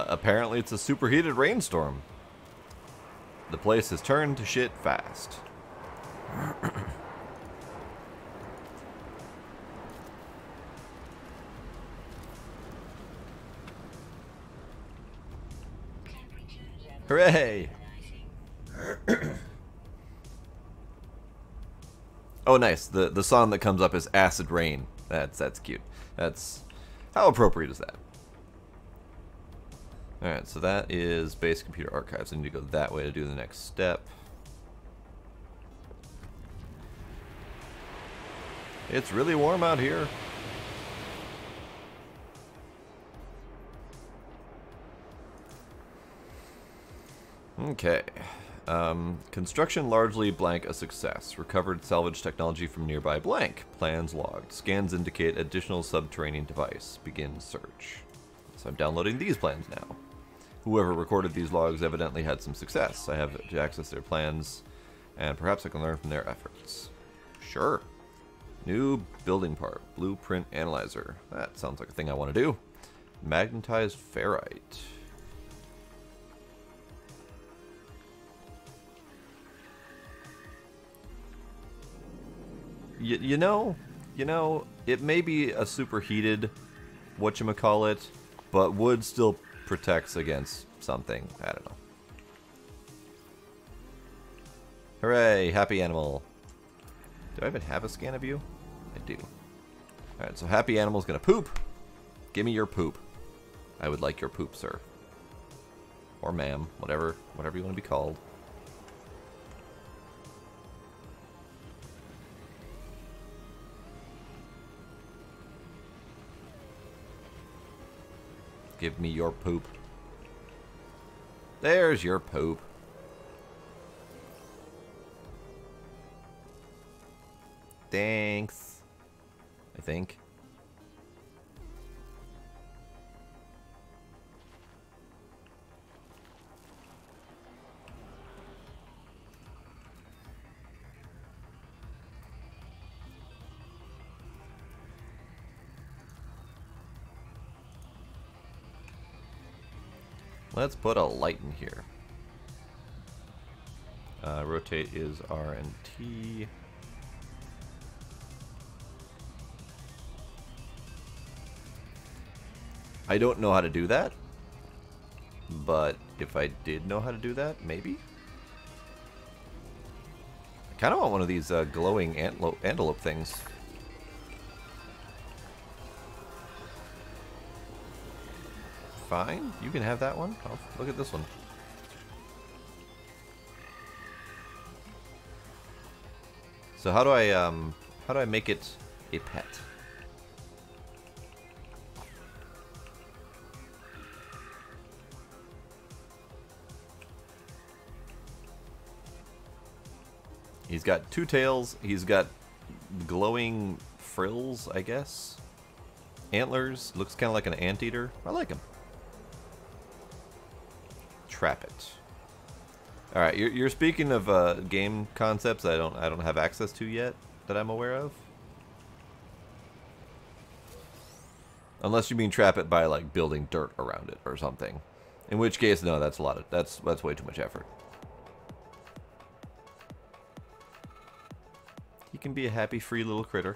[SPEAKER 1] Apparently it's a superheated rainstorm. The place has turned to shit fast. Hooray! Oh, nice. The song that comes up is Acid Rain. That's cute. That's how appropriate is that? Alright, so that is base computer archives. I need to go that way to do the next step. It's really warm out here. Okay. Construction largely blank a success. Recovered salvage technology from nearby blank. Plans logged. Scans indicate additional subterranean device. Begin search. So I'm downloading these plans now. Whoever recorded these logs evidently had some success. I have to access their plans, and perhaps I can learn from their efforts. Sure. New building part. Blueprint analyzer. That sounds like a thing I want to do. Magnetized ferrite. You know, it may be a superheated whatchamacallit, but wood still protects against something. I don't know. Hooray, happy animal. Do I even have a scan of you? I do. Alright, so happy animal's gonna poop. Give me your poop. I would like your poop, sir. Or ma'am, whatever you want to be called. Give me your poop. There's your poop. Thanks. I think. Let's put a light in here. Rotate is R and T. I don't know how to do that, but if I did know how to do that, maybe? I kind of want one of these glowing antelope things. Fine, you can have that one. Oh, look at this one. So how do I make it a pet? He's got two tails. He's got glowing frills, I guess. Antlers. Looks kind of like an anteater. I like him. Trap it. All right, you're speaking of game concepts I don't have access to yet that I'm aware of. Unless you mean trap it by like building dirt around it or something. In which case, no, that's that's way too much effort. He can be a happy, free little critter.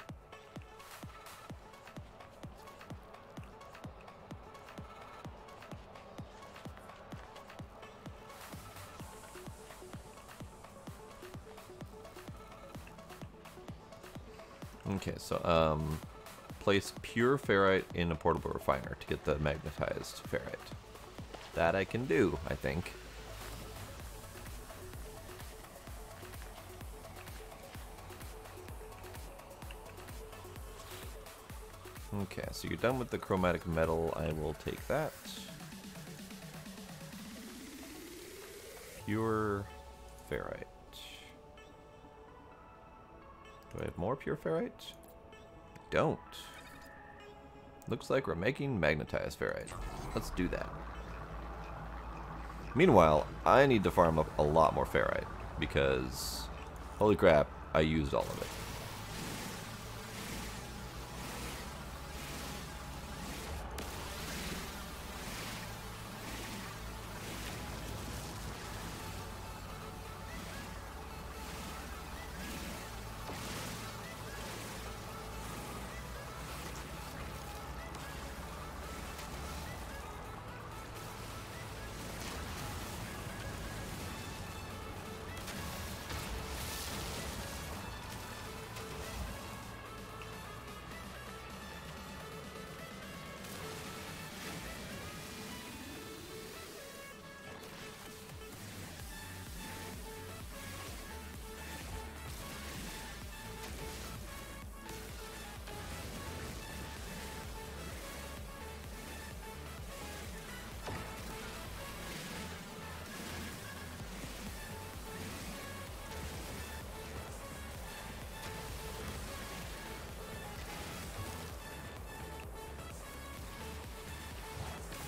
[SPEAKER 1] Okay, so place pure ferrite in a portable refiner to get the magnetized ferrite. That I can do, I think. Okay, so you're done with the chromatic metal. I will take that. Pure ferrite. Do I have more pure ferrite? I don't. Looks like we're making magnetized ferrite. Let's do that. Meanwhile, I need to farm up a lot more ferrite because, holy crap, I used all of it.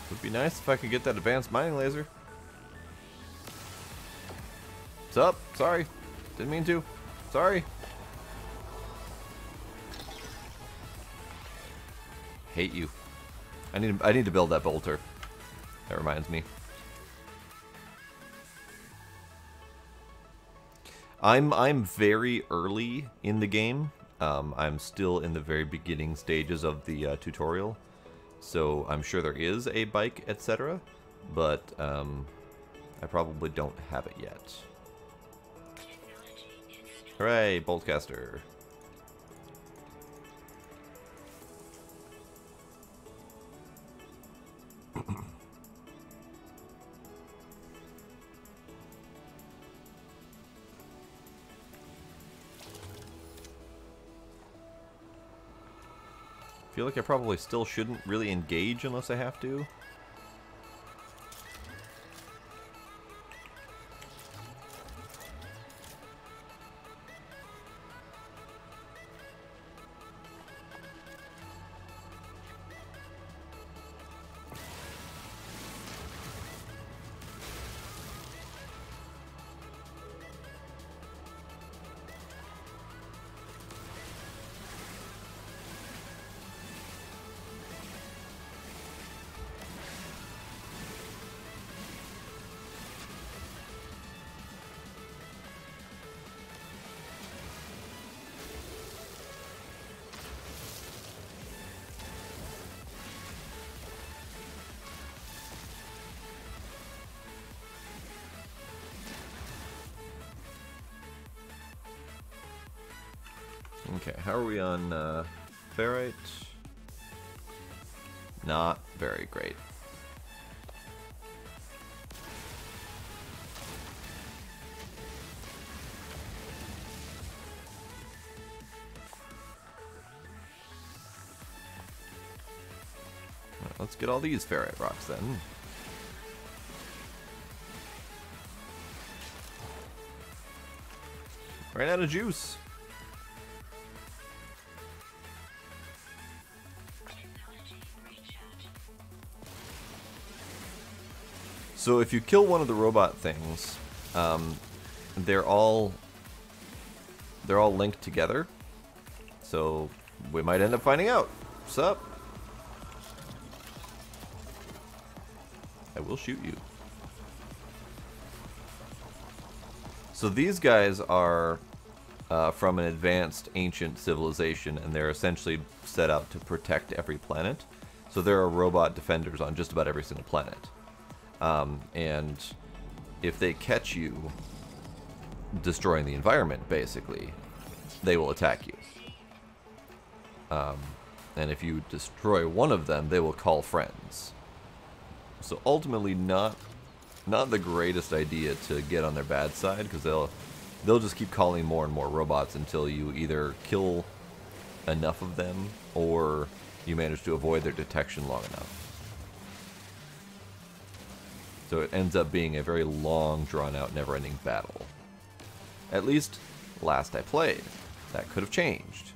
[SPEAKER 1] Would be nice if I could get that advanced mining laser. What's up? Sorry. Didn't mean to. Sorry. Hate you. I need to build that bolter. That reminds me. I'm very early in the game. I'm still in the very beginning stages of the tutorial. So I'm sure there is a bike, etc., but I probably don't have it yet. Hooray, Boltcaster. I feel like I probably still shouldn't really engage unless I have to. Okay, how are we on ferrite? Not very great. Right, let's get all these ferrite rocks then. Ran out of juice. So if you kill one of the robot things, they're all linked together. So we might end up finding out. Sup? I will shoot you. So these guys are from an advanced ancient civilization, and they're essentially set out to protect every planet. So there are robot defenders on just about every single planet. And if they catch you destroying the environment, basically, they will attack you. And if you destroy one of them, they will call friends. So ultimately, not the greatest idea to get on their bad side, because they'll just keep calling more and more robots until you either kill enough of them or you manage to avoid their detection long enough. So it ends up being a very long, drawn-out, never-ending battle. At least, last I played. That could have changed.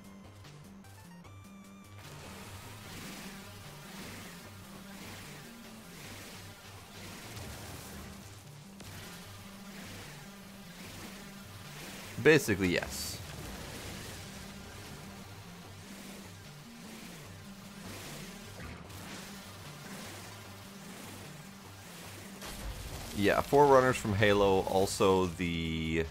[SPEAKER 1] Basically, yes. Yeah, Forerunners from Halo, also the...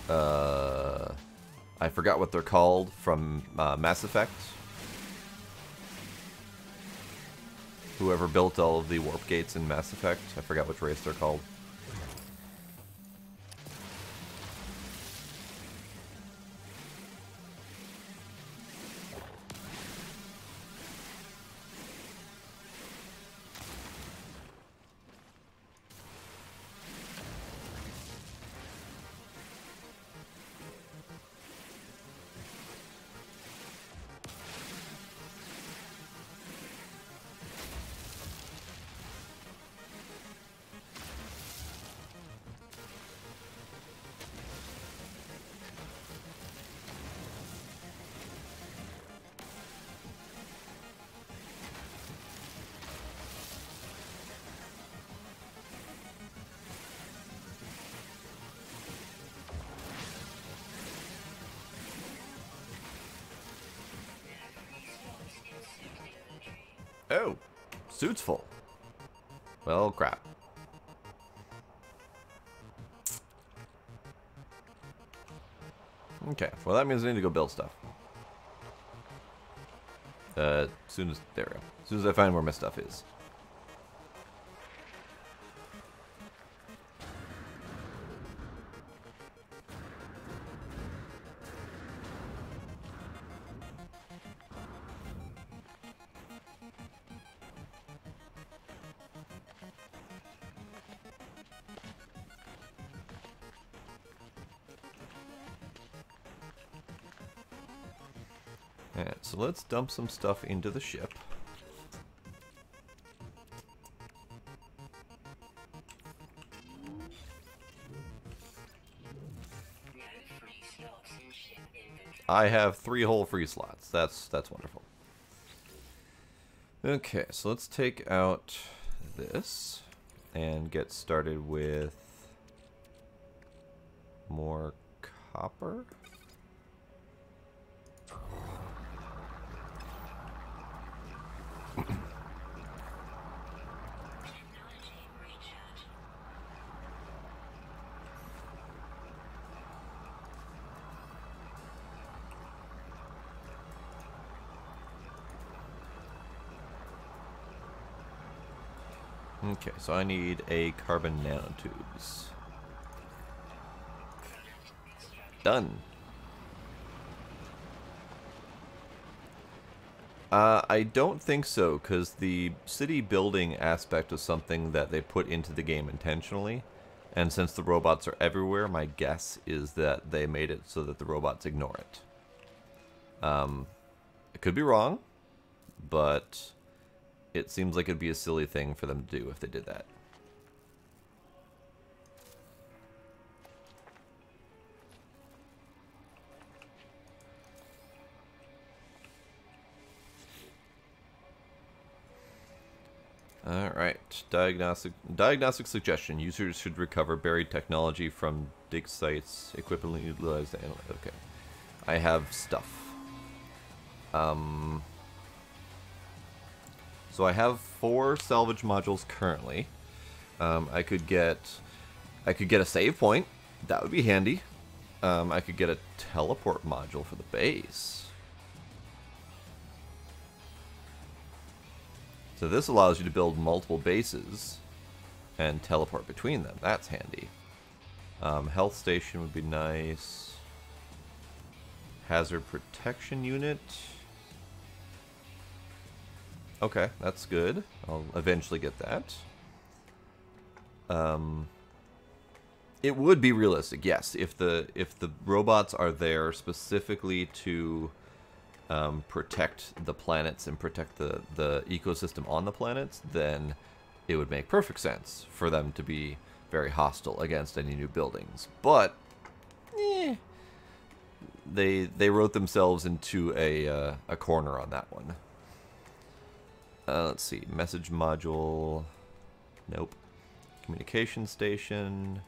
[SPEAKER 1] I forgot what they're called from Mass Effect. Whoever built all of the warp gates in Mass Effect, I forgot which race they're called. Oh, suit's full. Well, crap. Okay, well that means I need to go build stuff. As soon as I find where my stuff is. Alright, so let's dump some stuff into the ship. I have 3 whole free slots. That's wonderful. Okay, so let's take out this and get started with more copper. Okay, so I need a carbon nanotubes. Done. I don't think so, because the city building aspect is something that they put into the game intentionally. And since the robots are everywhere, my guess is that they made it so that the robots ignore it. It could be wrong, but it seems like it'd be a silly thing for them to do if they did that. Alright, diagnostic suggestion. Users should recover buried technology from dig sites, equipment utilized. Okay. I have stuff. So I have 4 salvage modules currently. I could get a save point. That would be handy. I could get a teleport module for the base. So this allows you to build multiple bases and teleport between them. That's handy. Health station would be nice. Hazard protection unit. Okay, that's good. I'll eventually get that. It would be realistic, yes, if the robots are there specifically to protect the planets and protect the ecosystem on the planets, then it would make perfect sense for them to be very hostile against any new buildings. But they wrote themselves into a corner on that one. Let's see, message module. Nope. Communication station.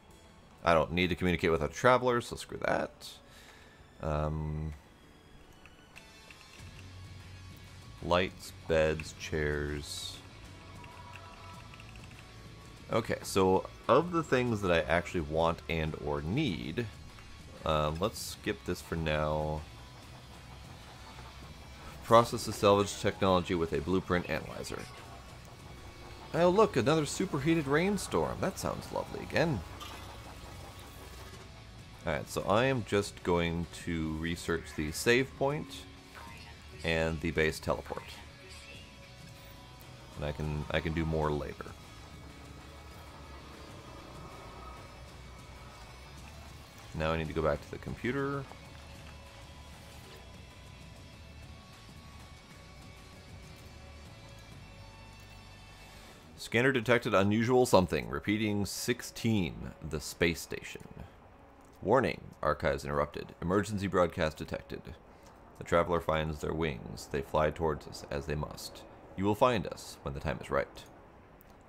[SPEAKER 1] I don't need to communicate with other travelers, so screw that. Lights, beds, chairs. Okay, so of the things that I actually want and or need, let's skip this for now. Process the salvage technology with a blueprint analyzer. Oh look, another superheated rainstorm. That sounds lovely again. Alright, so I am just going to research the save point and the base teleport. And I can do more later. Now I need to go back to the computer. Scanner detected unusual something. Repeating 16, the space station. Warning, archives interrupted. Emergency broadcast detected. The traveler finds their wings. They fly towards us as they must. You will find us when the time is right.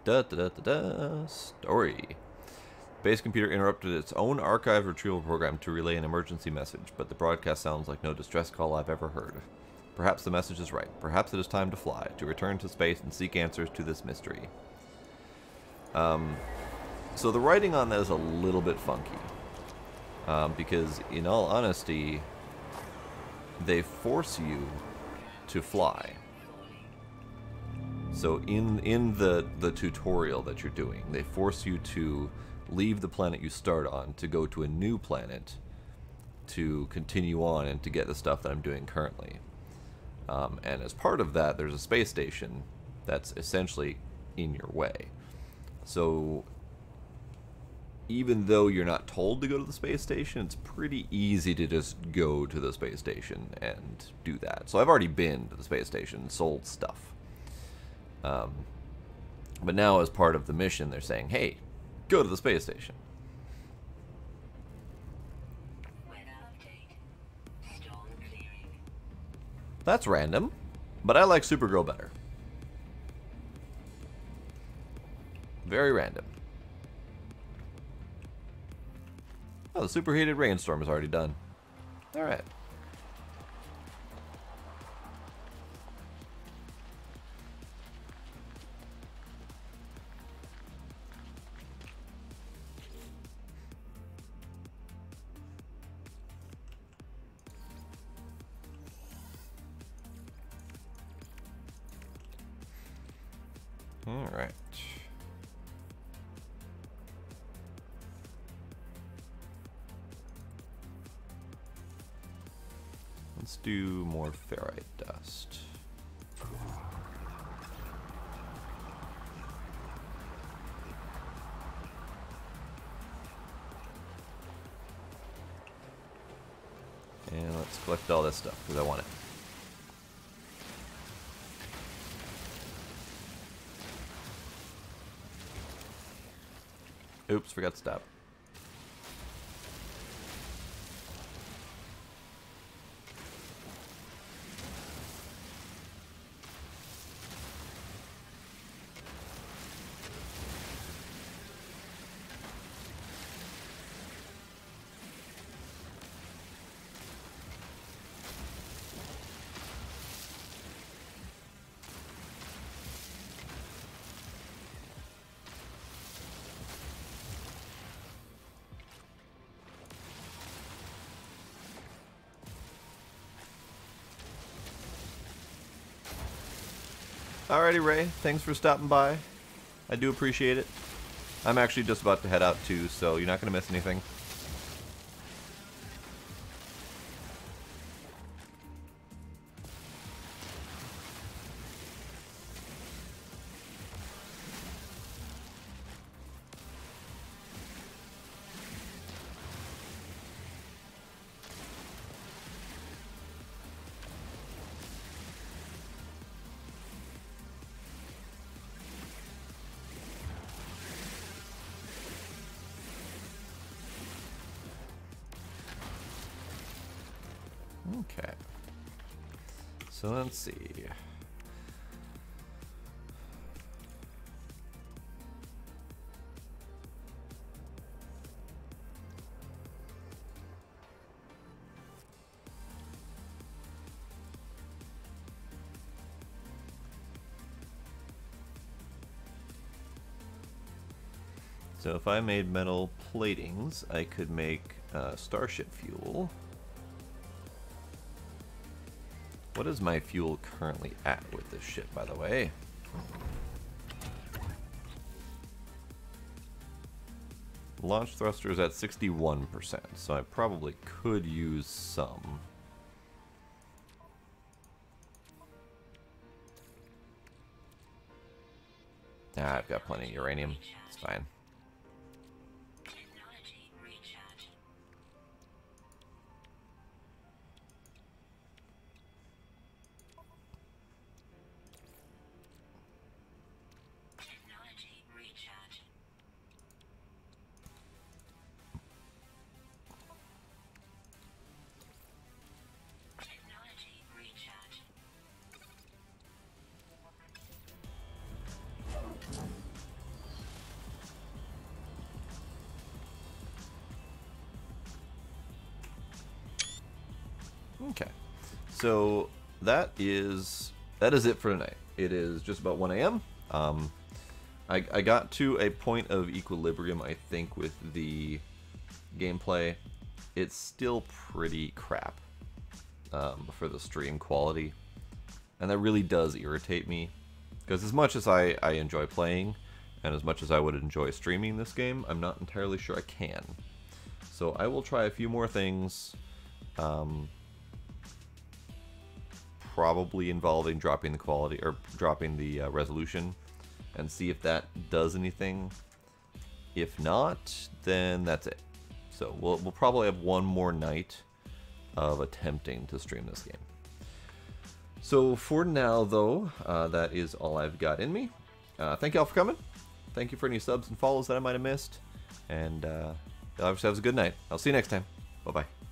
[SPEAKER 1] Da da da da da. Story. Base computer interrupted its own archive retrieval program to relay an emergency message, but the broadcast sounds like no distress call I've ever heard. Perhaps the message is right. Perhaps it is time to fly, to return to space and seek answers to this mystery. So the writing on that is a little bit funky. Because, in all honesty, they force you to fly. So in the tutorial that you're doing, they force you to leave the planet you start on to go to a new planet to continue on and to get the stuff that I'm doing currently. And as part of that, there's a space station that's essentially in your way. So even though you're not told to go to the space station, it's pretty easy to just go to the space station and do that. So I've already been to the space station and sold stuff. But now as part of the mission, they're saying, hey, go to the space station. That's random, but I like Supergirl better. Very random. Oh, the superheated rainstorm is already done. Alright. Alright. Let's do more ferrite dust. And let's collect all this stuff, because I want it. Oops, forgot to stop. Alrighty, Ray. Thanks for stopping by. I do appreciate it. I'm actually just about to head out too, so you're not going to miss anything. Okay. So let's see. So if I made metal platings, I could make starship fuel. What is my fuel currently at with this shit, by the way? Launch thruster is at 61%, so I probably could use some. Ah, I've got plenty of uranium. It's fine.
[SPEAKER 2] Technology recharge. Technology recharge. Technology recharge.
[SPEAKER 1] Okay, so that is it for tonight. It is just about 1 a.m. I got to a point of equilibrium, I think, with the gameplay. It's still pretty crap for the stream quality, and that really does irritate me, because as much as I enjoy playing, and as much as I would enjoy streaming this game, I'm not entirely sure I can. So I will try a few more things. Probably involving dropping the quality or dropping the resolution, and see if that does anything. If not, then that's it. So we'll probably have one more night of attempting to stream this game. So for now, though, that is all I've got in me. Thank y'all for coming. Thank you for any subs and follows that I might have missed, and y'all have a good night. I'll see you next time. Bye bye.